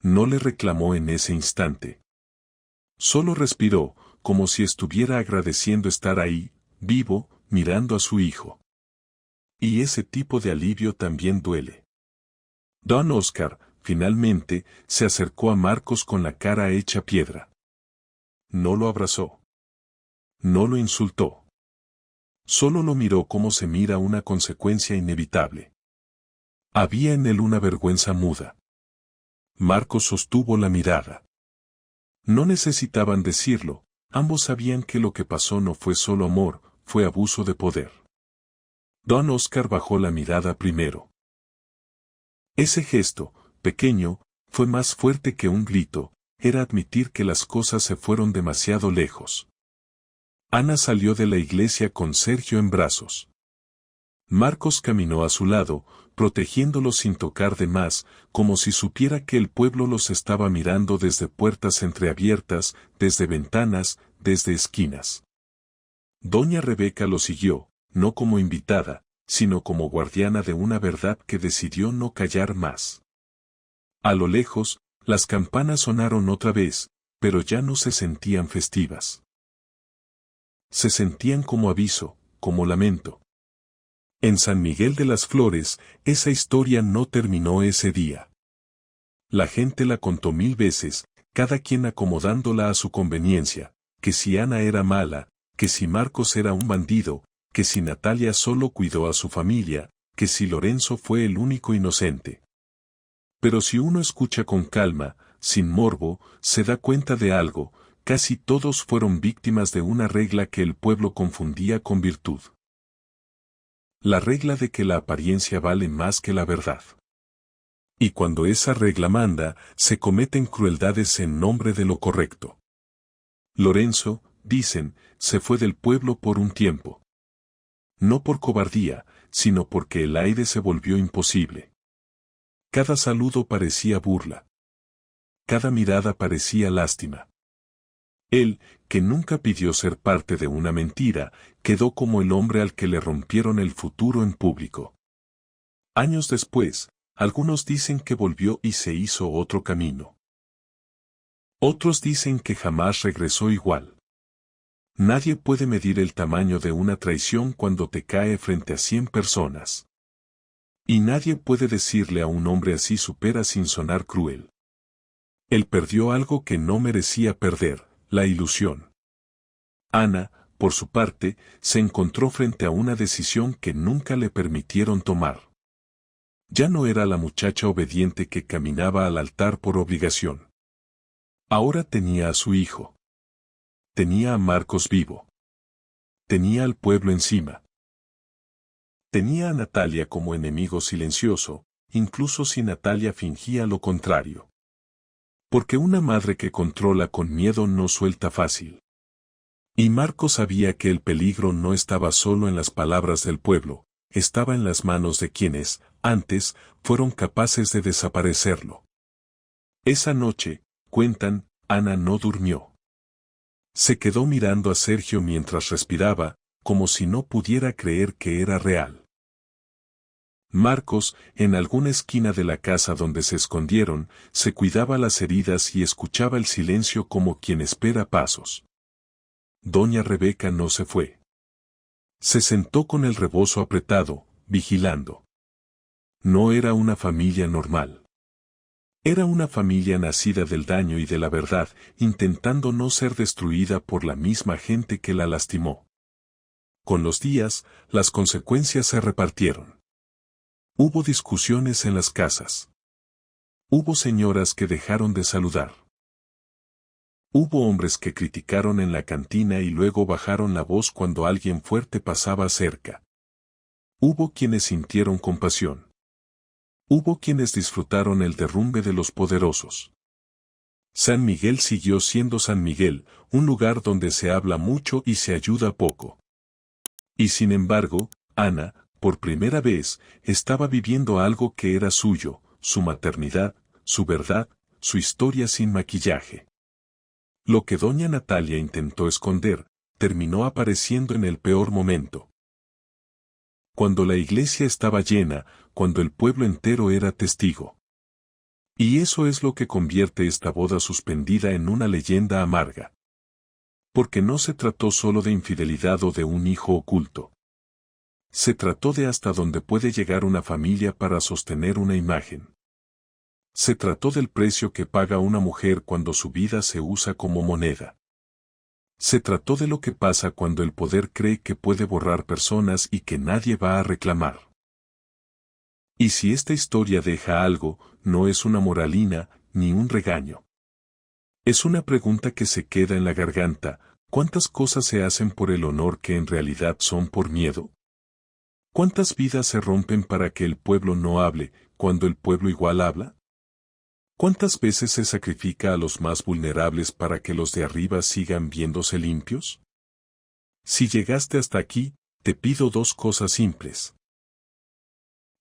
Speaker 1: No le reclamó en ese instante. Solo respiró, como si estuviera agradeciendo estar ahí, vivo, mirando a su hijo. Y ese tipo de alivio también duele. Don Oscar, finalmente, se acercó a Marcos con la cara hecha piedra. No lo abrazó. No lo insultó. Solo lo miró como se mira una consecuencia inevitable. Había en él una vergüenza muda. Marcos sostuvo la mirada. No necesitaban decirlo, ambos sabían que lo que pasó no fue solo amor, fue abuso de poder. Don Oscar bajó la mirada primero. Ese gesto, pequeño, fue más fuerte que un grito, era admitir que las cosas se fueron demasiado lejos. Ana salió de la iglesia con Sergio en brazos. Marcos caminó a su lado, protegiéndolo sin tocar de más, como si supiera que el pueblo los estaba mirando desde puertas entreabiertas, desde ventanas, desde esquinas. Doña Rebeca lo siguió, no como invitada, sino como guardiana de una verdad que decidió no callar más. A lo lejos, las campanas sonaron otra vez, pero ya no se sentían festivas. Se sentían como aviso, como lamento. En San Miguel de las Flores, esa historia no terminó ese día. La gente la contó 1000 veces, cada quien acomodándola a su conveniencia, que si Ana era mala, que si Marcos era un bandido, que si Natalia solo cuidó a su familia, que si Lorenzo fue el único inocente. Pero si uno escucha con calma, sin morbo, se da cuenta de algo: casi todos fueron víctimas de una regla que el pueblo confundía con virtud. La regla de que la apariencia vale más que la verdad. Y cuando esa regla manda, se cometen crueldades en nombre de lo correcto. Lorenzo, dicen, se fue del pueblo por un tiempo. No por cobardía, sino porque el aire se volvió imposible. Cada saludo parecía burla. Cada mirada parecía lástima. Él, que nunca pidió ser parte de una mentira, quedó como el hombre al que le rompieron el futuro en público. Años después, algunos dicen que volvió y se hizo otro camino. Otros dicen que jamás regresó igual. Nadie puede medir el tamaño de una traición cuando te cae frente a 100 personas. Y nadie puede decirle a un hombre así supera sin sonar cruel. Él perdió algo que no merecía perder: la ilusión. Ana, por su parte, se encontró frente a una decisión que nunca le permitieron tomar. Ya no era la muchacha obediente que caminaba al altar por obligación. Ahora tenía a su hijo. Tenía a Marcos vivo. Tenía al pueblo encima. Tenía a Natalia como enemigo silencioso, incluso si Natalia fingía lo contrario. Porque una madre que controla con miedo no suelta fácil. Y Marcos sabía que el peligro no estaba solo en las palabras del pueblo, estaba en las manos de quienes, antes, fueron capaces de desaparecerlo. Esa noche, cuentan, Ana no durmió. Se quedó mirando a Sergio mientras respiraba, como si no pudiera creer que era real. Marcos, en alguna esquina de la casa donde se escondieron, se cuidaba las heridas y escuchaba el silencio como quien espera pasos. Doña Rebeca no se fue. Se sentó con el rebozo apretado, vigilando. No era una familia normal. Era una familia nacida del daño y de la verdad, intentando no ser destruida por la misma gente que la lastimó. Con los días, las consecuencias se repartieron. Hubo discusiones en las casas. Hubo señoras que dejaron de saludar. Hubo hombres que criticaron en la cantina y luego bajaron la voz cuando alguien fuerte pasaba cerca. Hubo quienes sintieron compasión. Hubo quienes disfrutaron el derrumbe de los poderosos. San Miguel siguió siendo San Miguel, un lugar donde se habla mucho y se ayuda poco. Y sin embargo, Ana, por primera vez, estaba viviendo algo que era suyo: su maternidad, su verdad, su historia sin maquillaje. Lo que doña Natalia intentó esconder, terminó apareciendo en el peor momento. Cuando la iglesia estaba llena, cuando el pueblo entero era testigo. Y eso es lo que convierte esta boda suspendida en una leyenda amarga. Porque no se trató solo de infidelidad o de un hijo oculto. Se trató de hasta dónde puede llegar una familia para sostener una imagen. Se trató del precio que paga una mujer cuando su vida se usa como moneda. Se trató de lo que pasa cuando el poder cree que puede borrar personas y que nadie va a reclamar. Y si esta historia deja algo, no es una moralina, ni un regaño. Es una pregunta que se queda en la garganta: ¿cuántas cosas se hacen por el honor que en realidad son por miedo? ¿Cuántas vidas se rompen para que el pueblo no hable, cuando el pueblo igual habla? ¿Cuántas veces se sacrifica a los más vulnerables para que los de arriba sigan viéndose limpios? Si llegaste hasta aquí, te pido 2 cosas simples.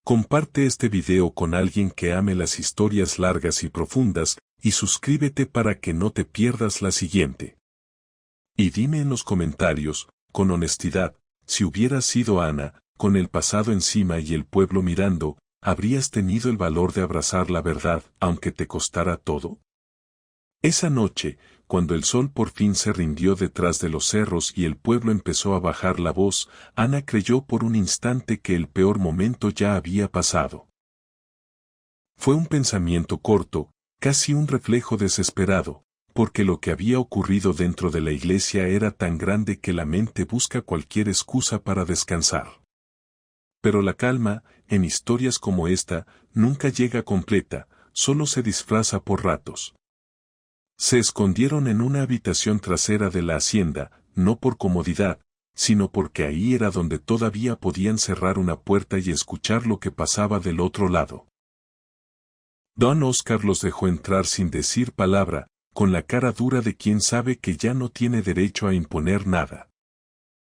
Speaker 1: Comparte este video con alguien que ame las historias largas y profundas, y suscríbete para que no te pierdas la siguiente. Y dime en los comentarios, con honestidad, si hubieras sido Ana, con el pasado encima y el pueblo mirando, ¿habrías tenido el valor de abrazar la verdad, aunque te costara todo? Esa noche, cuando el sol por fin se rindió detrás de los cerros y el pueblo empezó a bajar la voz, Ana creyó por un instante que el peor momento ya había pasado. Fue un pensamiento corto, casi un reflejo desesperado, porque lo que había ocurrido dentro de la iglesia era tan grande que la mente busca cualquier excusa para descansar. Pero la calma, en historias como esta, nunca llega completa, solo se disfraza por ratos. Se escondieron en una habitación trasera de la hacienda, no por comodidad, sino porque ahí era donde todavía podían cerrar una puerta y escuchar lo que pasaba del otro lado. Don Oscar los dejó entrar sin decir palabra, con la cara dura de quien sabe que ya no tiene derecho a imponer nada.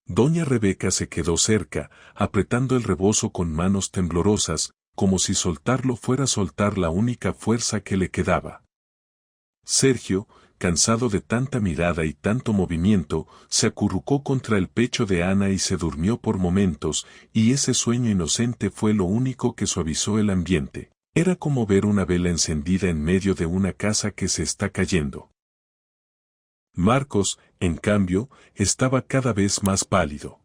Speaker 1: Doña Rebeca se quedó cerca, apretando el rebozo con manos temblorosas, como si soltarlo fuera soltar la única fuerza que le quedaba. Sergio, cansado de tanta mirada y tanto movimiento, se acurrucó contra el pecho de Ana y se durmió por momentos, y ese sueño inocente fue lo único que suavizó el ambiente. Era como ver una vela encendida en medio de una casa que se está cayendo. Marcos, en cambio, estaba cada vez más pálido.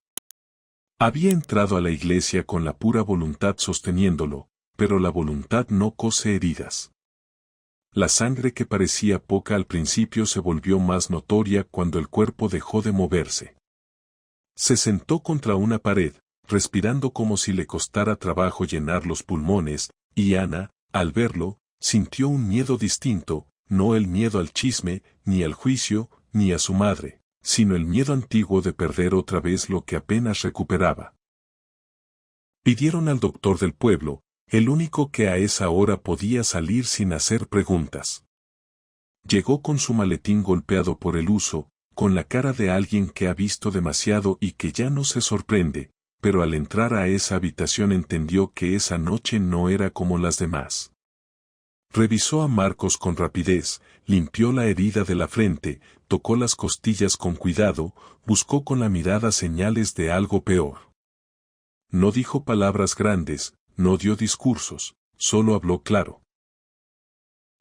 Speaker 1: Había entrado a la iglesia con la pura voluntad sosteniéndolo, pero la voluntad no cose heridas. La sangre que parecía poca al principio se volvió más notoria cuando el cuerpo dejó de moverse. Se sentó contra una pared, respirando como si le costara trabajo llenar los pulmones, y Ana, al verlo, sintió un miedo distinto, no el miedo al chisme, ni al juicio, ni a su madre, sino el miedo antiguo de perder otra vez lo que apenas recuperaba. Pidieron al doctor del pueblo, el único que a esa hora podía salir sin hacer preguntas. Llegó con su maletín golpeado por el uso, con la cara de alguien que ha visto demasiado y que ya no se sorprende, pero al entrar a esa habitación entendió que esa noche no era como las demás. Revisó a Marcos con rapidez, limpió la herida de la frente, tocó las costillas con cuidado, buscó con la mirada señales de algo peor. No dijo palabras grandes, no dio discursos, solo habló claro.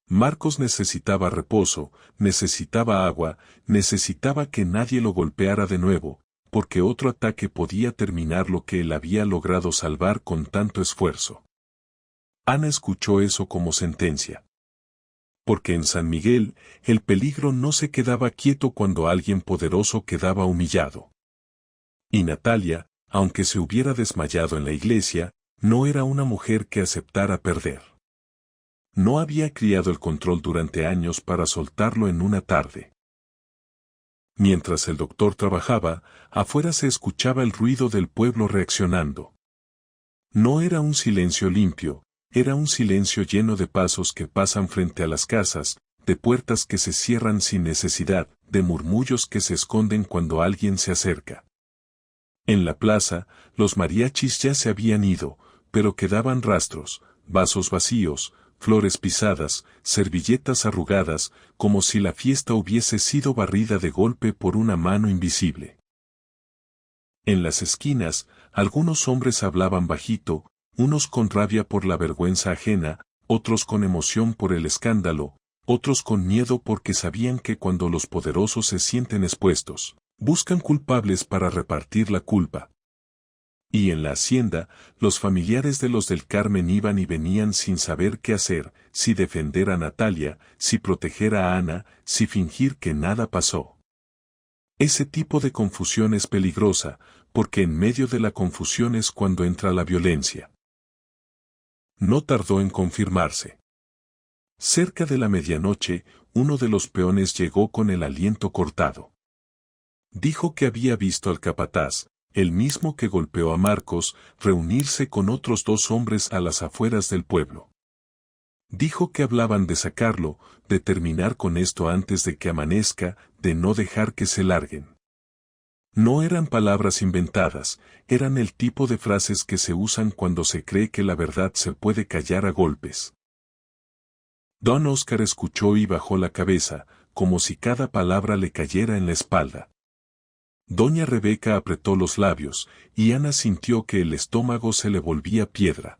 Speaker 1: Marcos necesitaba reposo, necesitaba agua, necesitaba que nadie lo golpeara de nuevo, porque otro ataque podía terminar lo que él había logrado salvar con tanto esfuerzo. Ana escuchó eso como sentencia. Porque en San Miguel, el peligro no se quedaba quieto cuando alguien poderoso quedaba humillado. Y Natalia, aunque se hubiera desmayado en la iglesia, no era una mujer que aceptara perder. No había criado el control durante años para soltarlo en una tarde. Mientras el doctor trabajaba, afuera se escuchaba el ruido del pueblo reaccionando. No era un silencio limpio, era un silencio lleno de pasos que pasan frente a las casas, de puertas que se cierran sin necesidad, de murmullos que se esconden cuando alguien se acerca. En la plaza, los mariachis ya se habían ido, pero quedaban rastros, vasos vacíos, flores pisadas, servilletas arrugadas, como si la fiesta hubiese sido barrida de golpe por una mano invisible. En las esquinas, algunos hombres hablaban bajito, unos con rabia por la vergüenza ajena, otros con emoción por el escándalo, otros con miedo porque sabían que cuando los poderosos se sienten expuestos, buscan culpables para repartir la culpa. Y en la hacienda, los familiares de los del Carmen iban y venían sin saber qué hacer, si defender a Natalia, si proteger a Ana, si fingir que nada pasó. Ese tipo de confusión es peligrosa, porque en medio de la confusión es cuando entra la violencia. No tardó en confirmarse. Cerca de la medianoche, uno de los peones llegó con el aliento cortado. Dijo que había visto al capataz, el mismo que golpeó a Marcos, reunirse con otros 2 hombres a las afueras del pueblo. Dijo que hablaban de sacarlo, de terminar con esto antes de que amanezca, de no dejar que se larguen. No eran palabras inventadas, eran el tipo de frases que se usan cuando se cree que la verdad se puede callar a golpes. Don Oscar escuchó y bajó la cabeza, como si cada palabra le cayera en la espalda. Doña Rebeca apretó los labios, y Ana sintió que el estómago se le volvía piedra.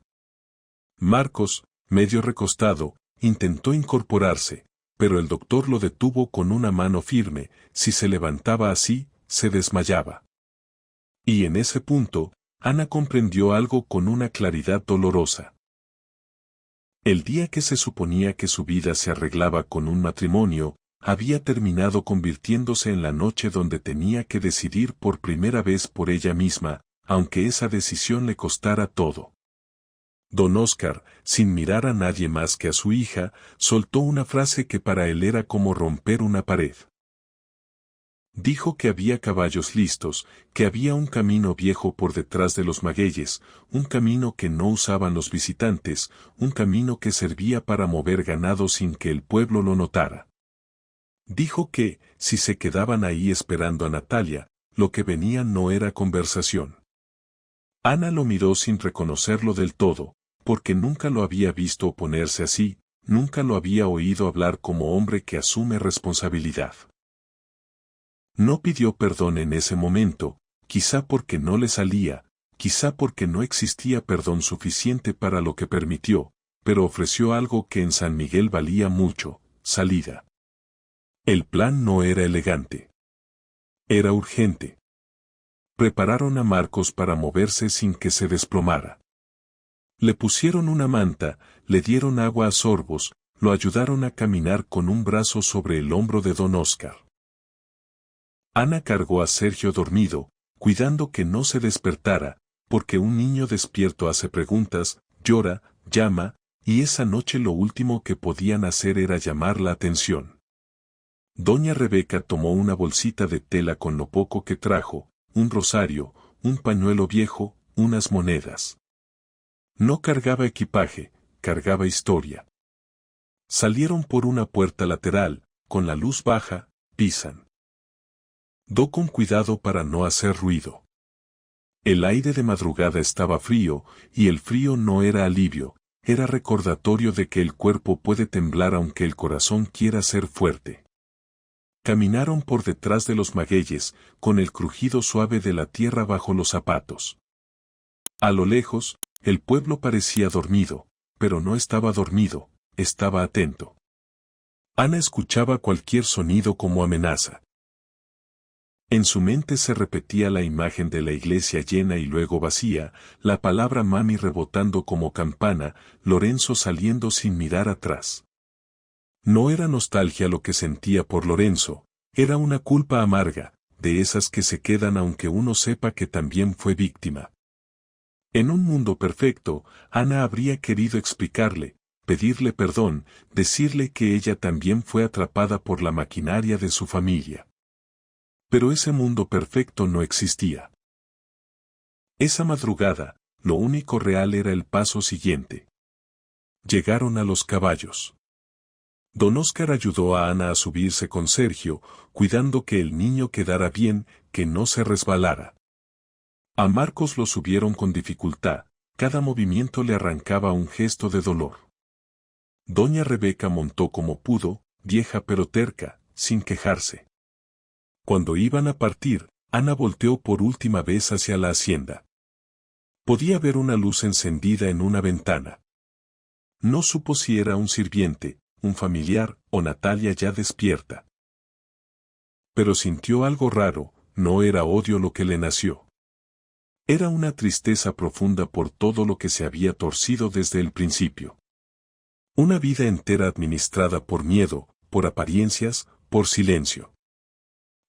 Speaker 1: Marcos, medio recostado, intentó incorporarse, pero el doctor lo detuvo con una mano firme, si se levantaba así, se desmayaba. Y en ese punto, Ana comprendió algo con una claridad dolorosa. El día que se suponía que su vida se arreglaba con un matrimonio, había terminado convirtiéndose en la noche donde tenía que decidir por primera vez por ella misma, aunque esa decisión le costara todo. Don Oscar, sin mirar a nadie más que a su hija, soltó una frase que para él era como romper una pared. Dijo que había caballos listos, que había un camino viejo por detrás de los magueyes, un camino que no usaban los visitantes, un camino que servía para mover ganado sin que el pueblo lo notara. Dijo que, si se quedaban ahí esperando a Natalia, lo que venía no era conversación. Ana lo miró sin reconocerlo del todo, porque nunca lo había visto oponerse así, nunca lo había oído hablar como hombre que asume responsabilidad. No pidió perdón en ese momento, quizá porque no le salía, quizá porque no existía perdón suficiente para lo que permitió, pero ofreció algo que en San Miguel valía mucho, salida. El plan no era elegante. Era urgente. Prepararon a Marcos para moverse sin que se desplomara. Le pusieron una manta, le dieron agua a sorbos, lo ayudaron a caminar con un brazo sobre el hombro de don Oscar. Ana cargó a Sergio dormido, cuidando que no se despertara, porque un niño despierto hace preguntas, llora, llama, y esa noche lo último que podían hacer era llamar la atención. Doña Rebeca tomó una bolsita de tela con lo poco que trajo, un rosario, un pañuelo viejo, unas monedas. No cargaba equipaje, cargaba historia. Salieron por una puerta lateral, con la luz baja, pisan. Do con cuidado para no hacer ruido. El aire de madrugada estaba frío, y el frío no era alivio, era recordatorio de que el cuerpo puede temblar aunque el corazón quiera ser fuerte. Caminaron por detrás de los magueyes, con el crujido suave de la tierra bajo los zapatos. A lo lejos, el pueblo parecía dormido, pero no estaba dormido, estaba atento. Ana escuchaba cualquier sonido como amenaza. En su mente se repetía la imagen de la iglesia llena y luego vacía, la palabra mami rebotando como campana, Lorenzo saliendo sin mirar atrás. No era nostalgia lo que sentía por Lorenzo, era una culpa amarga, de esas que se quedan aunque uno sepa que también fue víctima. En un mundo perfecto, Ana habría querido explicarle, pedirle perdón, decirle que ella también fue atrapada por la maquinaria de su familia. Pero ese mundo perfecto no existía. Esa madrugada, lo único real era el paso siguiente. Llegaron a los caballos. Don Oscar ayudó a Ana a subirse con Sergio, cuidando que el niño quedara bien, que no se resbalara. A Marcos lo subieron con dificultad, cada movimiento le arrancaba un gesto de dolor. Doña Rebeca montó como pudo, vieja pero terca, sin quejarse. Cuando iban a partir, Ana volteó por última vez hacia la hacienda. Podía ver una luz encendida en una ventana. No supo si era un sirviente, un familiar o Natalia ya despierta. Pero sintió algo raro, no era odio lo que le nació. Era una tristeza profunda por todo lo que se había torcido desde el principio. Una vida entera administrada por miedo, por apariencias, por silencio.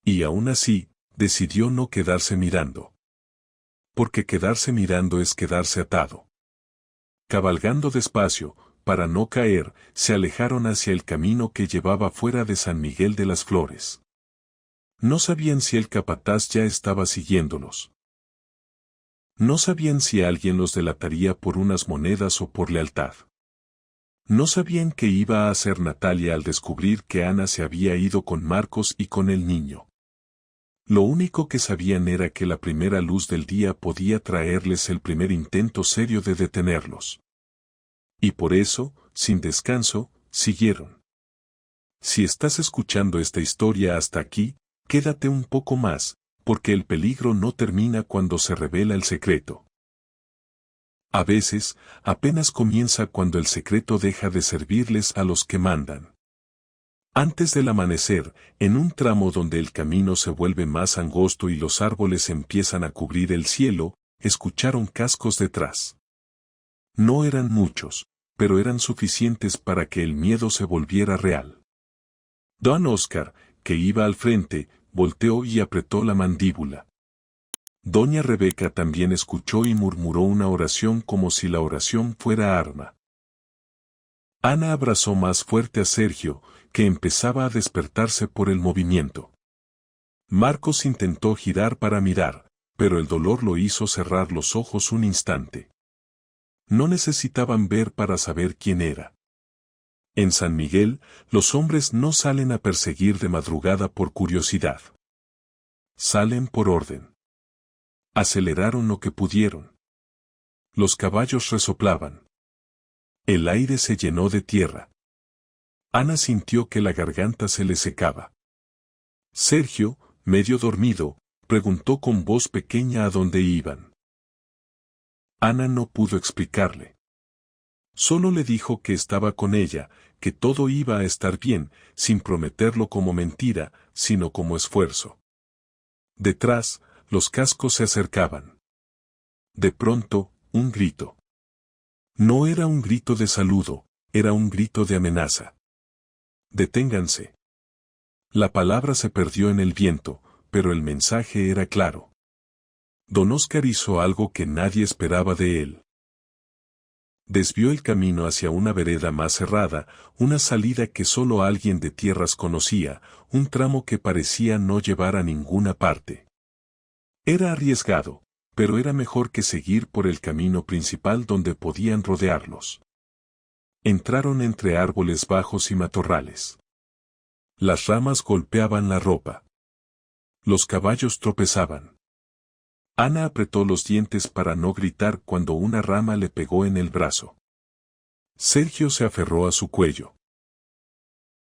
Speaker 1: Y aún así, decidió no quedarse mirando. Porque quedarse mirando es quedarse atado. Cabalgando despacio, para no caer, se alejaron hacia el camino que llevaba fuera de San Miguel de las Flores. No sabían si el capataz ya estaba siguiéndolos. No sabían si alguien los delataría por unas monedas o por lealtad. No sabían qué iba a hacer Natalia al descubrir que Ana se había ido con Marcos y con el niño. Lo único que sabían era que la primera luz del día podía traerles el primer intento serio de detenerlos. Y por eso, sin descanso, siguieron. Si estás escuchando esta historia hasta aquí, quédate un poco más, porque el peligro no termina cuando se revela el secreto. A veces, apenas comienza cuando el secreto deja de servirles a los que mandan. Antes del amanecer, en un tramo donde el camino se vuelve más angosto y los árboles empiezan a cubrir el cielo, escucharon cascos detrás. No eran muchos, pero eran suficientes para que el miedo se volviera real. Don Oscar, que iba al frente, volteó y apretó la mandíbula. Doña Rebeca también escuchó y murmuró una oración como si la oración fuera arma. Ana abrazó más fuerte a Sergio, que empezaba a despertarse por el movimiento. Marcos intentó girar para mirar, pero el dolor lo hizo cerrar los ojos un instante. No necesitaban ver para saber quién era. En San Miguel, los hombres no salen a perseguir de madrugada por curiosidad. Salen por orden. Aceleraron lo que pudieron. Los caballos resoplaban. El aire se llenó de tierra. Ana sintió que la garganta se le secaba. Sergio, medio dormido, preguntó con voz pequeña a dónde iban. Ana no pudo explicarle. Solo le dijo que estaba con ella, que todo iba a estar bien, sin prometerlo como mentira, sino como esfuerzo. Detrás, los cascos se acercaban. De pronto, un grito. No era un grito de saludo, era un grito de amenaza. Deténganse. La palabra se perdió en el viento, pero el mensaje era claro. Don Oscar hizo algo que nadie esperaba de él. Desvió el camino hacia una vereda más cerrada, una salida que solo alguien de tierras conocía, un tramo que parecía no llevar a ninguna parte. Era arriesgado, pero era mejor que seguir por el camino principal donde podían rodearlos. Entraron entre árboles bajos y matorrales. Las ramas golpeaban la ropa. Los caballos tropezaban. Ana apretó los dientes para no gritar cuando una rama le pegó en el brazo. Sergio se aferró a su cuello.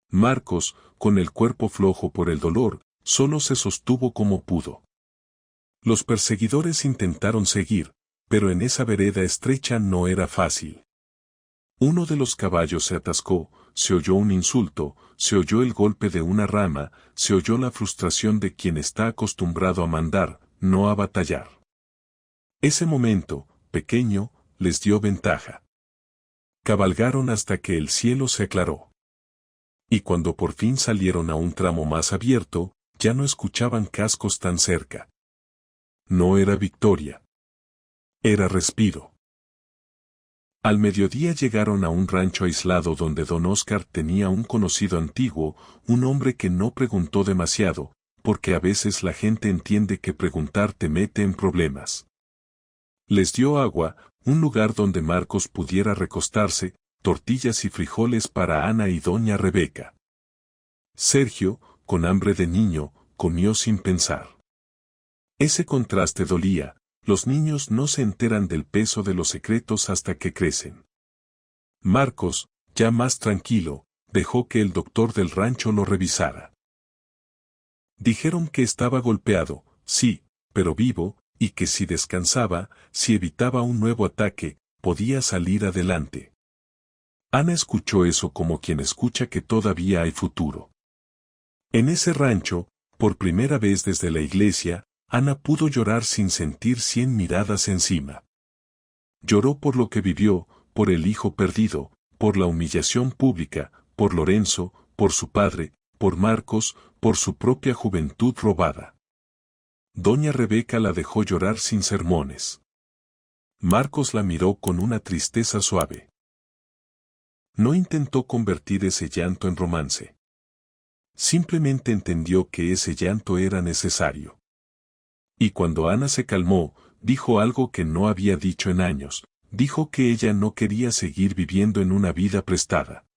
Speaker 1: Marcos, con el cuerpo flojo por el dolor, solo se sostuvo como pudo. Los perseguidores intentaron seguir, pero en esa vereda estrecha no era fácil. Uno de los caballos se atascó, se oyó un insulto, se oyó el golpe de una rama, se oyó la frustración de quien está acostumbrado a mandar, no a batallar. Ese momento, pequeño, les dio ventaja. Cabalgaron hasta que el cielo se aclaró. Y cuando por fin salieron a un tramo más abierto, ya no escuchaban cascos tan cerca. No era victoria. Era respiro. Al mediodía llegaron a un rancho aislado donde don Oscar tenía un conocido antiguo, un hombre que no preguntó demasiado, porque a veces la gente entiende que preguntar te mete en problemas. Les dio agua, un lugar donde Marcos pudiera recostarse, tortillas y frijoles para Ana y doña Rebeca. Sergio, con hambre de niño, comió sin pensar. Ese contraste dolía. Los niños no se enteran del peso de los secretos hasta que crecen. Marcos, ya más tranquilo, dejó que el doctor del rancho lo revisara. Dijeron que estaba golpeado, sí, pero vivo, y que si descansaba, si evitaba un nuevo ataque, podía salir adelante. Ana escuchó eso como quien escucha que todavía hay futuro. En ese rancho, por primera vez desde la iglesia, Ana pudo llorar sin sentir 100 miradas encima. Lloró por lo que vivió, por el hijo perdido, por la humillación pública, por Lorenzo, por su padre, por Marcos, por su propia juventud robada. Doña Rebeca la dejó llorar sin sermones. Marcos la miró con una tristeza suave. No intentó convertir ese llanto en romance. Simplemente entendió que ese llanto era necesario. Y cuando Ana se calmó, dijo algo que no había dicho en años, dijo que ella no quería seguir viviendo en una vida prestada.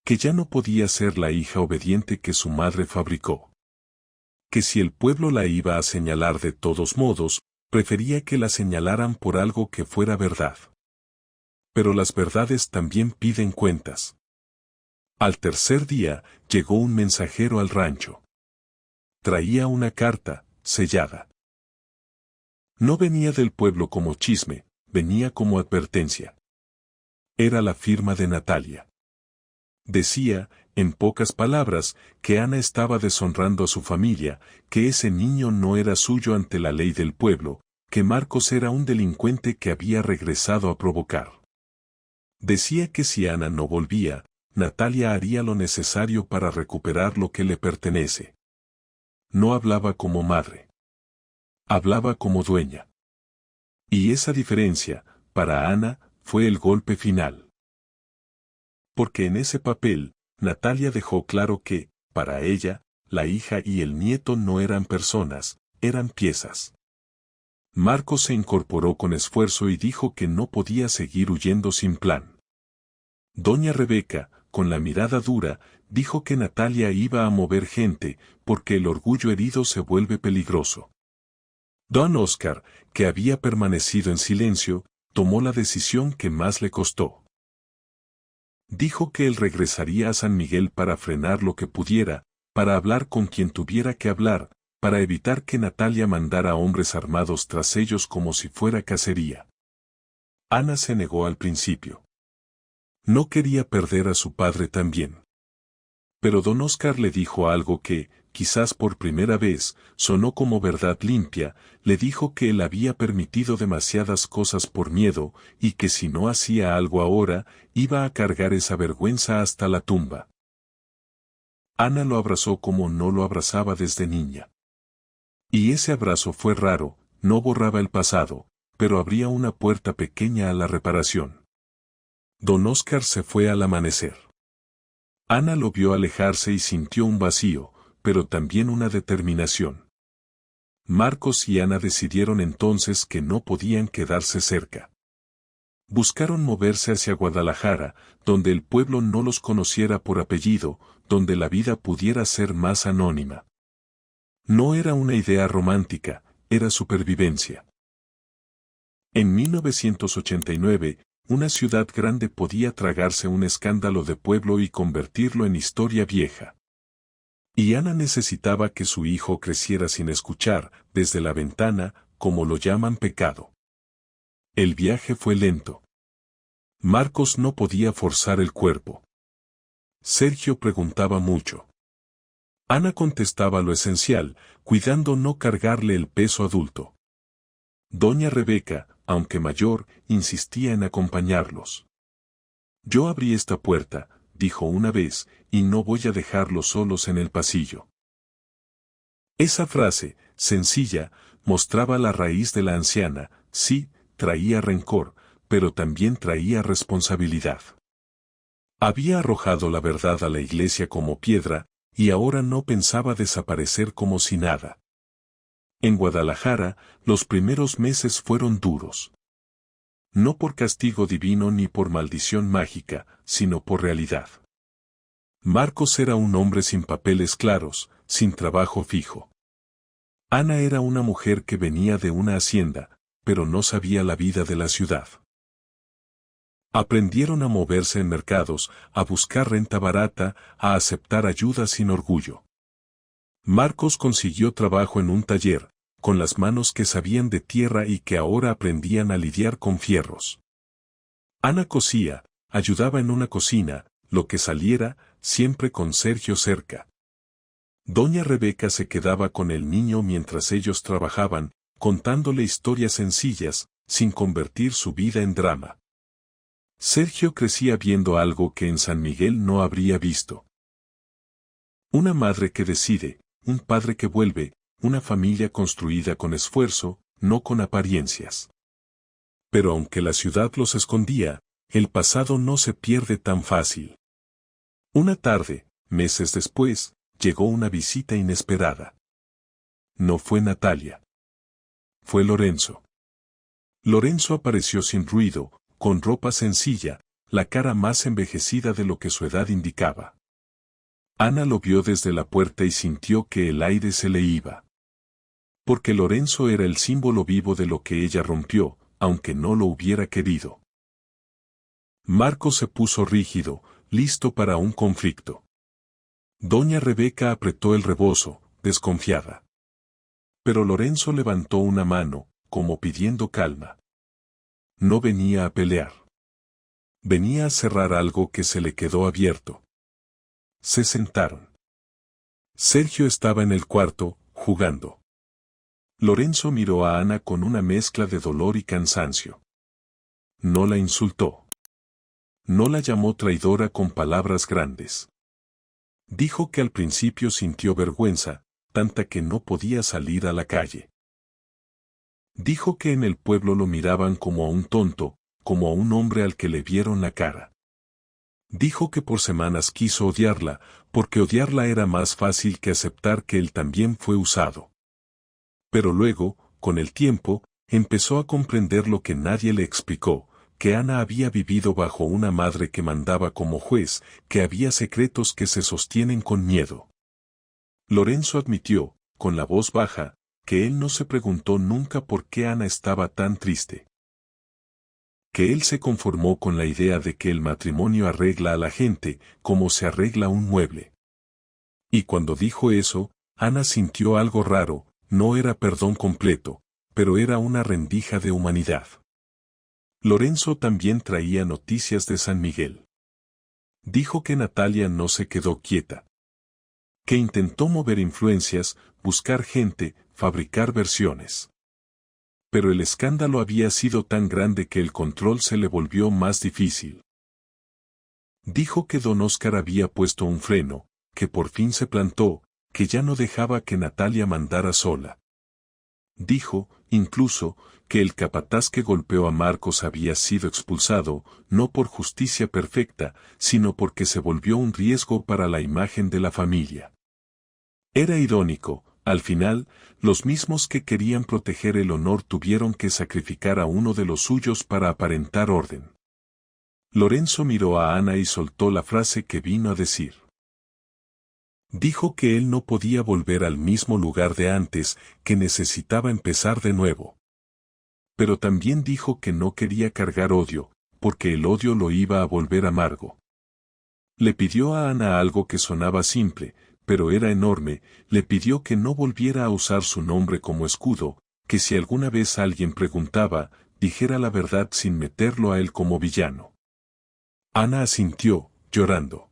Speaker 1: Que ya no podía ser la hija obediente que su madre fabricó. Que si el pueblo la iba a señalar de todos modos, prefería que la señalaran por algo que fuera verdad. Pero las verdades también piden cuentas. Al tercer día, llegó un mensajero al rancho. Traía una carta, sellada. No venía del pueblo como chisme, venía como advertencia. Era la firma de Natalia. Decía, En pocas palabras, que Ana estaba deshonrando a su familia, que ese niño no era suyo ante la ley del pueblo, que Marcos era un delincuente que había regresado a provocar. Decía que si Ana no volvía, Natalia haría lo necesario para recuperar lo que le pertenece. No hablaba como madre. Hablaba como dueña. Y esa diferencia, para Ana, fue el golpe final. Porque en ese papel, Natalia dejó claro que, para ella, la hija y el nieto no eran personas, eran piezas. Marcos se incorporó con esfuerzo y dijo que no podía seguir huyendo sin plan. Doña Rebeca, con la mirada dura, dijo que Natalia iba a mover gente, porque el orgullo herido se vuelve peligroso. Don Oscar, que había permanecido en silencio, tomó la decisión que más le costó. Dijo que él regresaría a San Miguel para frenar lo que pudiera, para hablar con quien tuviera que hablar, para evitar que Natalia mandara hombres armados tras ellos como si fuera cacería. Ana se negó al principio. No quería perder a su padre también. Pero don Oscar le dijo algo que, quizás por primera vez, sonó como verdad limpia, le dijo que él había permitido demasiadas cosas por miedo, y que si no hacía algo ahora, iba a cargar esa vergüenza hasta la tumba. Ana lo abrazó como no lo abrazaba desde niña. Y ese abrazo fue raro, no borraba el pasado, pero abría una puerta pequeña a la reparación. Don Oscar se fue al amanecer. Ana lo vio alejarse y sintió un vacío, pero también una determinación. Marcos y Ana decidieron entonces que no podían quedarse cerca. Buscaron moverse hacia Guadalajara, donde el pueblo no los conociera por apellido, donde la vida pudiera ser más anónima. No era una idea romántica, era supervivencia. En 1989, una ciudad grande podía tragarse un escándalo de pueblo y convertirlo en historia vieja. Y Ana necesitaba que su hijo creciera sin escuchar, desde la ventana, como lo llaman pecado. El viaje fue lento. Marcos no podía forzar el cuerpo. Sergio preguntaba mucho. Ana contestaba lo esencial, cuidando no cargarle el peso adulto. Doña Rebeca, aunque mayor, insistía en acompañarlos. Yo abrí esta puerta, dijo una vez, y no voy a dejarlos solos en el pasillo. Esa frase, sencilla, mostraba la raíz de la anciana. Sí, traía rencor, pero también traía responsabilidad. Había arrojado la verdad a la iglesia como piedra, y ahora no pensaba desaparecer como si nada. En Guadalajara, los primeros meses fueron duros. No por castigo divino ni por maldición mágica, sino por realidad. Marcos era un hombre sin papeles claros, sin trabajo fijo. Ana era una mujer que venía de una hacienda, pero no sabía la vida de la ciudad. Aprendieron a moverse en mercados, a buscar renta barata, a aceptar ayuda sin orgullo. Marcos consiguió trabajo en un taller, con las manos que sabían de tierra y que ahora aprendían a lidiar con fierros. Ana cosía, ayudaba en una cocina, lo que saliera, siempre con Sergio cerca. Doña Rebeca se quedaba con el niño mientras ellos trabajaban, contándole historias sencillas, sin convertir su vida en drama. Sergio crecía viendo algo que en San Miguel no habría visto. Una madre que decide, un padre que vuelve, una familia construida con esfuerzo, no con apariencias. Pero aunque la ciudad los escondía, el pasado no se pierde tan fácil. Una tarde, meses después, llegó una visita inesperada. No fue Natalia. Fue Lorenzo. Lorenzo apareció sin ruido, con ropa sencilla, la cara más envejecida de lo que su edad indicaba. Ana lo vio desde la puerta y sintió que el aire se le iba. Porque Lorenzo era el símbolo vivo de lo que ella rompió, aunque no lo hubiera querido. Marcos se puso rígido, listo para un conflicto. Doña Rebeca apretó el rebozo, desconfiada. Pero Lorenzo levantó una mano, como pidiendo calma. No venía a pelear. Venía a cerrar algo que se le quedó abierto. Se sentaron. Sergio estaba en el cuarto, jugando. Lorenzo miró a Ana con una mezcla de dolor y cansancio. No la insultó. No la llamó traidora con palabras grandes. Dijo que al principio sintió vergüenza, tanta que no podía salir a la calle. Dijo que en el pueblo lo miraban como a un tonto, como a un hombre al que le vieron la cara. Dijo que por semanas quiso odiarla, porque odiarla era más fácil que aceptar que él también fue usado. Pero luego, con el tiempo, empezó a comprender lo que nadie le explicó, que Ana había vivido bajo una madre que mandaba como juez, que había secretos que se sostienen con miedo. Lorenzo admitió, con la voz baja, que él no se preguntó nunca por qué Ana estaba tan triste. Que él se conformó con la idea de que el matrimonio arregla a la gente, como se arregla un mueble. Y cuando dijo eso, Ana sintió algo raro, no era perdón completo, pero era una rendija de humanidad. Lorenzo también traía noticias de San Miguel. Dijo que Natalia no se quedó quieta. Que intentó mover influencias, buscar gente, fabricar versiones. Pero el escándalo había sido tan grande que el control se le volvió más difícil. Dijo que don Óscar había puesto un freno, que por fin se plantó, que ya no dejaba que Natalia mandara sola. Dijo, incluso, que el capataz que golpeó a Marcos había sido expulsado, no por justicia perfecta, sino porque se volvió un riesgo para la imagen de la familia. Era irónico. Al final, los mismos que querían proteger el honor tuvieron que sacrificar a uno de los suyos para aparentar orden. Lorenzo miró a Ana y soltó la frase que vino a decir. Dijo que él no podía volver al mismo lugar de antes, que necesitaba empezar de nuevo. Pero también dijo que no quería cargar odio, porque el odio lo iba a volver amargo. Le pidió a Ana algo que sonaba simple, pero era enorme, le pidió que no volviera a usar su nombre como escudo, que si alguna vez alguien preguntaba, dijera la verdad sin meterlo a él como villano. Ana asintió, llorando.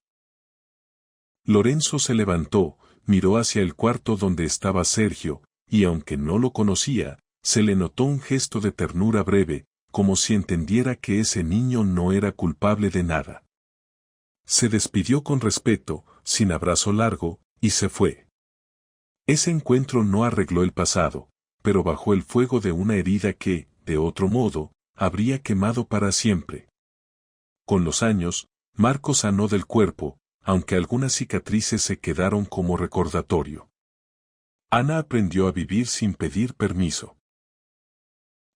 Speaker 1: Lorenzo se levantó, miró hacia el cuarto donde estaba Sergio, y aunque no lo conocía, se le notó un gesto de ternura breve, como si entendiera que ese niño no era culpable de nada. Se despidió con respeto, sin abrazo largo, y se fue. Ese encuentro no arregló el pasado, pero bajó el fuego de una herida que, de otro modo, habría quemado para siempre. Con los años, Marcos sanó del cuerpo, aunque algunas cicatrices se quedaron como recordatorio. Ana aprendió a vivir sin pedir permiso.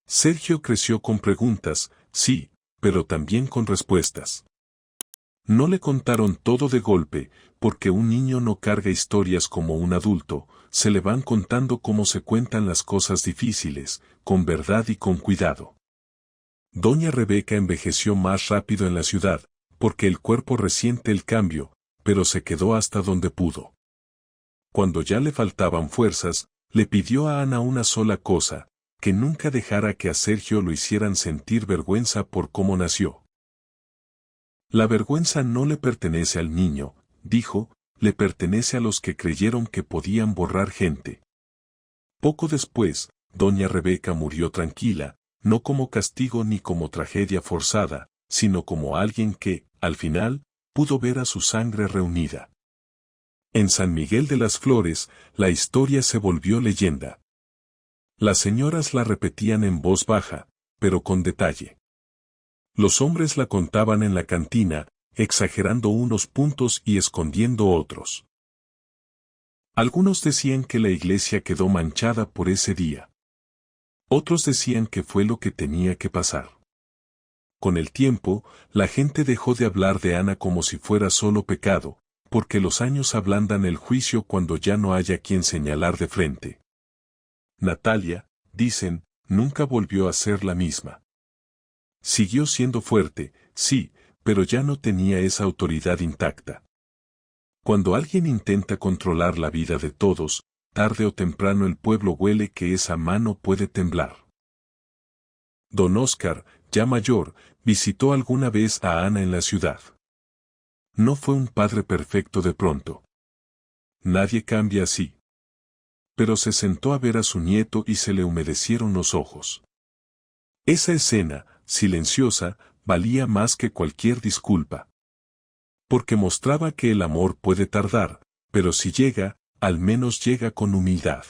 Speaker 1: Sergio creció con preguntas, sí, pero también con respuestas. No le contaron todo de golpe, porque un niño no carga historias como un adulto, se le van contando como se cuentan las cosas difíciles, con verdad y con cuidado. Doña Rebeca envejeció más rápido en la ciudad, porque el cuerpo resiente el cambio, pero se quedó hasta donde pudo. Cuando ya le faltaban fuerzas, le pidió a Ana una sola cosa, que nunca dejara que a Sergio lo hicieran sentir vergüenza por cómo nació. La vergüenza no le pertenece al niño, dijo, le pertenece a los que creyeron que podían borrar gente. Poco después, doña Rebeca murió tranquila, no como castigo ni como tragedia forzada, sino como alguien que, al final, pudo ver a su sangre reunida. En San Miguel de las Flores, la historia se volvió leyenda. Las señoras la repetían en voz baja, pero con detalle. Los hombres la contaban en la cantina, exagerando unos puntos y escondiendo otros. Algunos decían que la iglesia quedó manchada por ese día. Otros decían que fue lo que tenía que pasar. Con el tiempo, la gente dejó de hablar de Ana como si fuera solo pecado, porque los años ablandan el juicio cuando ya no haya quien señalar de frente. Natalia, dicen, nunca volvió a ser la misma. Siguió siendo fuerte, sí, pero ya no tenía esa autoridad intacta. Cuando alguien intenta controlar la vida de todos, tarde o temprano el pueblo huele que esa mano puede temblar. Don Óscar, ya mayor, visitó alguna vez a Ana en la ciudad. No fue un padre perfecto de pronto. Nadie cambia así. Pero se sentó a ver a su nieto y se le humedecieron los ojos. Esa escena, silenciosa, valía más que cualquier disculpa. Porque mostraba que el amor puede tardar, pero si llega, al menos llega con humildad.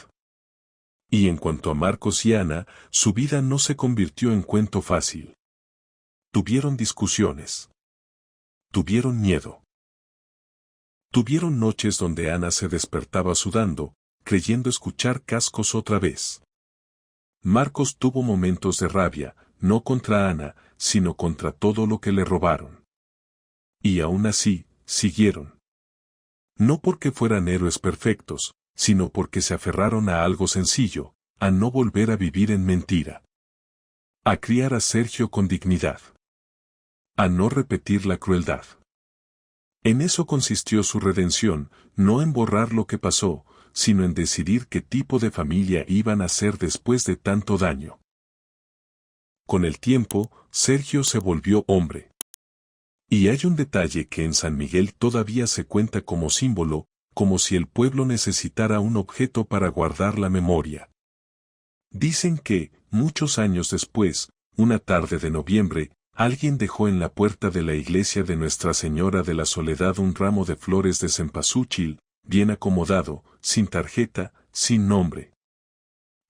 Speaker 1: Y en cuanto a Marcos y Ana, su vida no se convirtió en cuento fácil. Tuvieron discusiones. Tuvieron miedo. Tuvieron noches donde Ana se despertaba sudando, creyendo escuchar cascos otra vez. Marcos tuvo momentos de rabia, no contra Ana, sino contra todo lo que le robaron. Y aún así, siguieron. No porque fueran héroes perfectos, sino porque se aferraron a algo sencillo, a no volver a vivir en mentira. A criar a Sergio con dignidad. A no repetir la crueldad. En eso consistió su redención, no en borrar lo que pasó, sino en decidir qué tipo de familia iban a ser después de tanto daño. Con el tiempo, Sergio se volvió hombre. Y hay un detalle que en San Miguel todavía se cuenta como símbolo, como si el pueblo necesitara un objeto para guardar la memoria. Dicen que, muchos años después, una tarde de noviembre, alguien dejó en la puerta de la iglesia de Nuestra Señora de la Soledad un ramo de flores de cempasúchil, bien acomodado, sin tarjeta, sin nombre.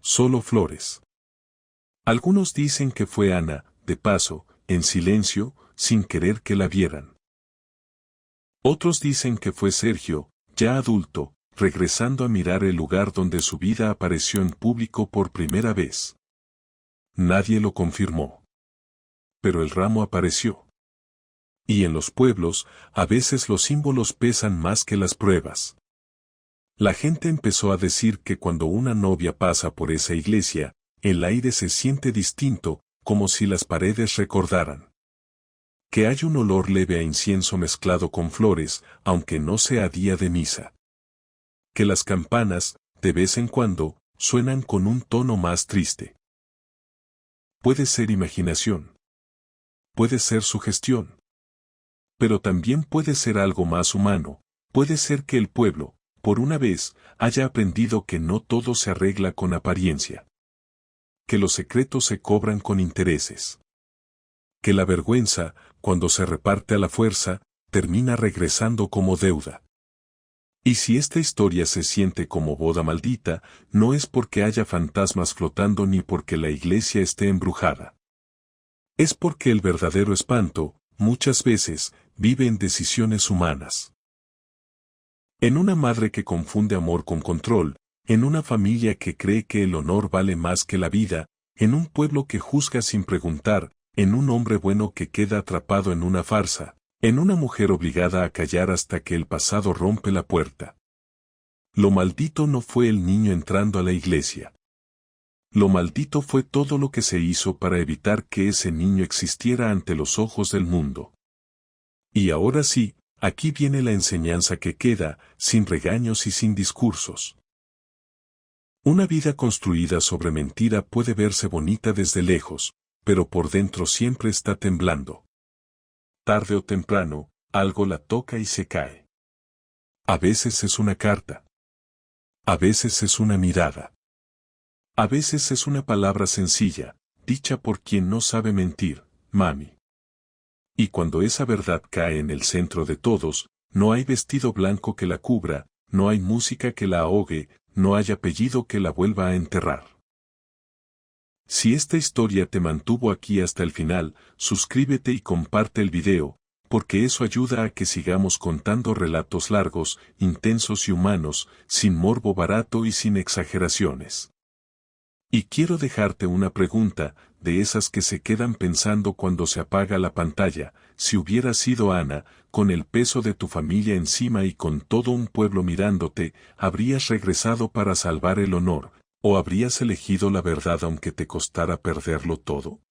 Speaker 1: Solo flores. Algunos dicen que fue Ana, de paso, en silencio, sin querer que la vieran. Otros dicen que fue Sergio, ya adulto, regresando a mirar el lugar donde su vida apareció en público por primera vez. Nadie lo confirmó. Pero el ramo apareció. Y en los pueblos, a veces los símbolos pesan más que las pruebas. La gente empezó a decir que cuando una novia pasa por esa iglesia, el aire se siente distinto, como si las paredes recordaran. Que hay un olor leve a incienso mezclado con flores, aunque no sea día de misa. Que las campanas, de vez en cuando, suenan con un tono más triste. Puede ser imaginación. Puede ser sugestión. Pero también puede ser algo más humano, puede ser que el pueblo, por una vez, haya aprendido que no todo se arregla con apariencia. Que los secretos se cobran con intereses. Que la vergüenza, cuando se reparte a la fuerza, termina regresando como deuda. Y si esta historia se siente como boda maldita, no es porque haya fantasmas flotando ni porque la iglesia esté embrujada. Es porque el verdadero espanto, muchas veces, vive en decisiones humanas. En una madre que confunde amor con control, en una familia que cree que el honor vale más que la vida, en un pueblo que juzga sin preguntar, en un hombre bueno que queda atrapado en una farsa, en una mujer obligada a callar hasta que el pasado rompe la puerta. Lo maldito no fue el niño entrando a la iglesia. Lo maldito fue todo lo que se hizo para evitar que ese niño existiera ante los ojos del mundo. Y ahora sí, aquí viene la enseñanza que queda, sin regaños y sin discursos. Una vida construida sobre mentira puede verse bonita desde lejos, pero por dentro siempre está temblando. Tarde o temprano, algo la toca y se cae. A veces es una carta. A veces es una mirada. A veces es una palabra sencilla, dicha por quien no sabe mentir, mami. Y cuando esa verdad cae en el centro de todos, no hay vestido blanco que la cubra, no hay música que la ahogue, no hay apellido que la vuelva a enterrar. Si esta historia te mantuvo aquí hasta el final, suscríbete y comparte el video, porque eso ayuda a que sigamos contando relatos largos, intensos y humanos, sin morbo barato y sin exageraciones. Y quiero dejarte una pregunta, de esas que se quedan pensando cuando se apaga la pantalla: si hubieras sido Ana, con el peso de tu familia encima y con todo un pueblo mirándote, ¿habrías regresado para salvar el honor, o habrías elegido la verdad aunque te costara perderlo todo?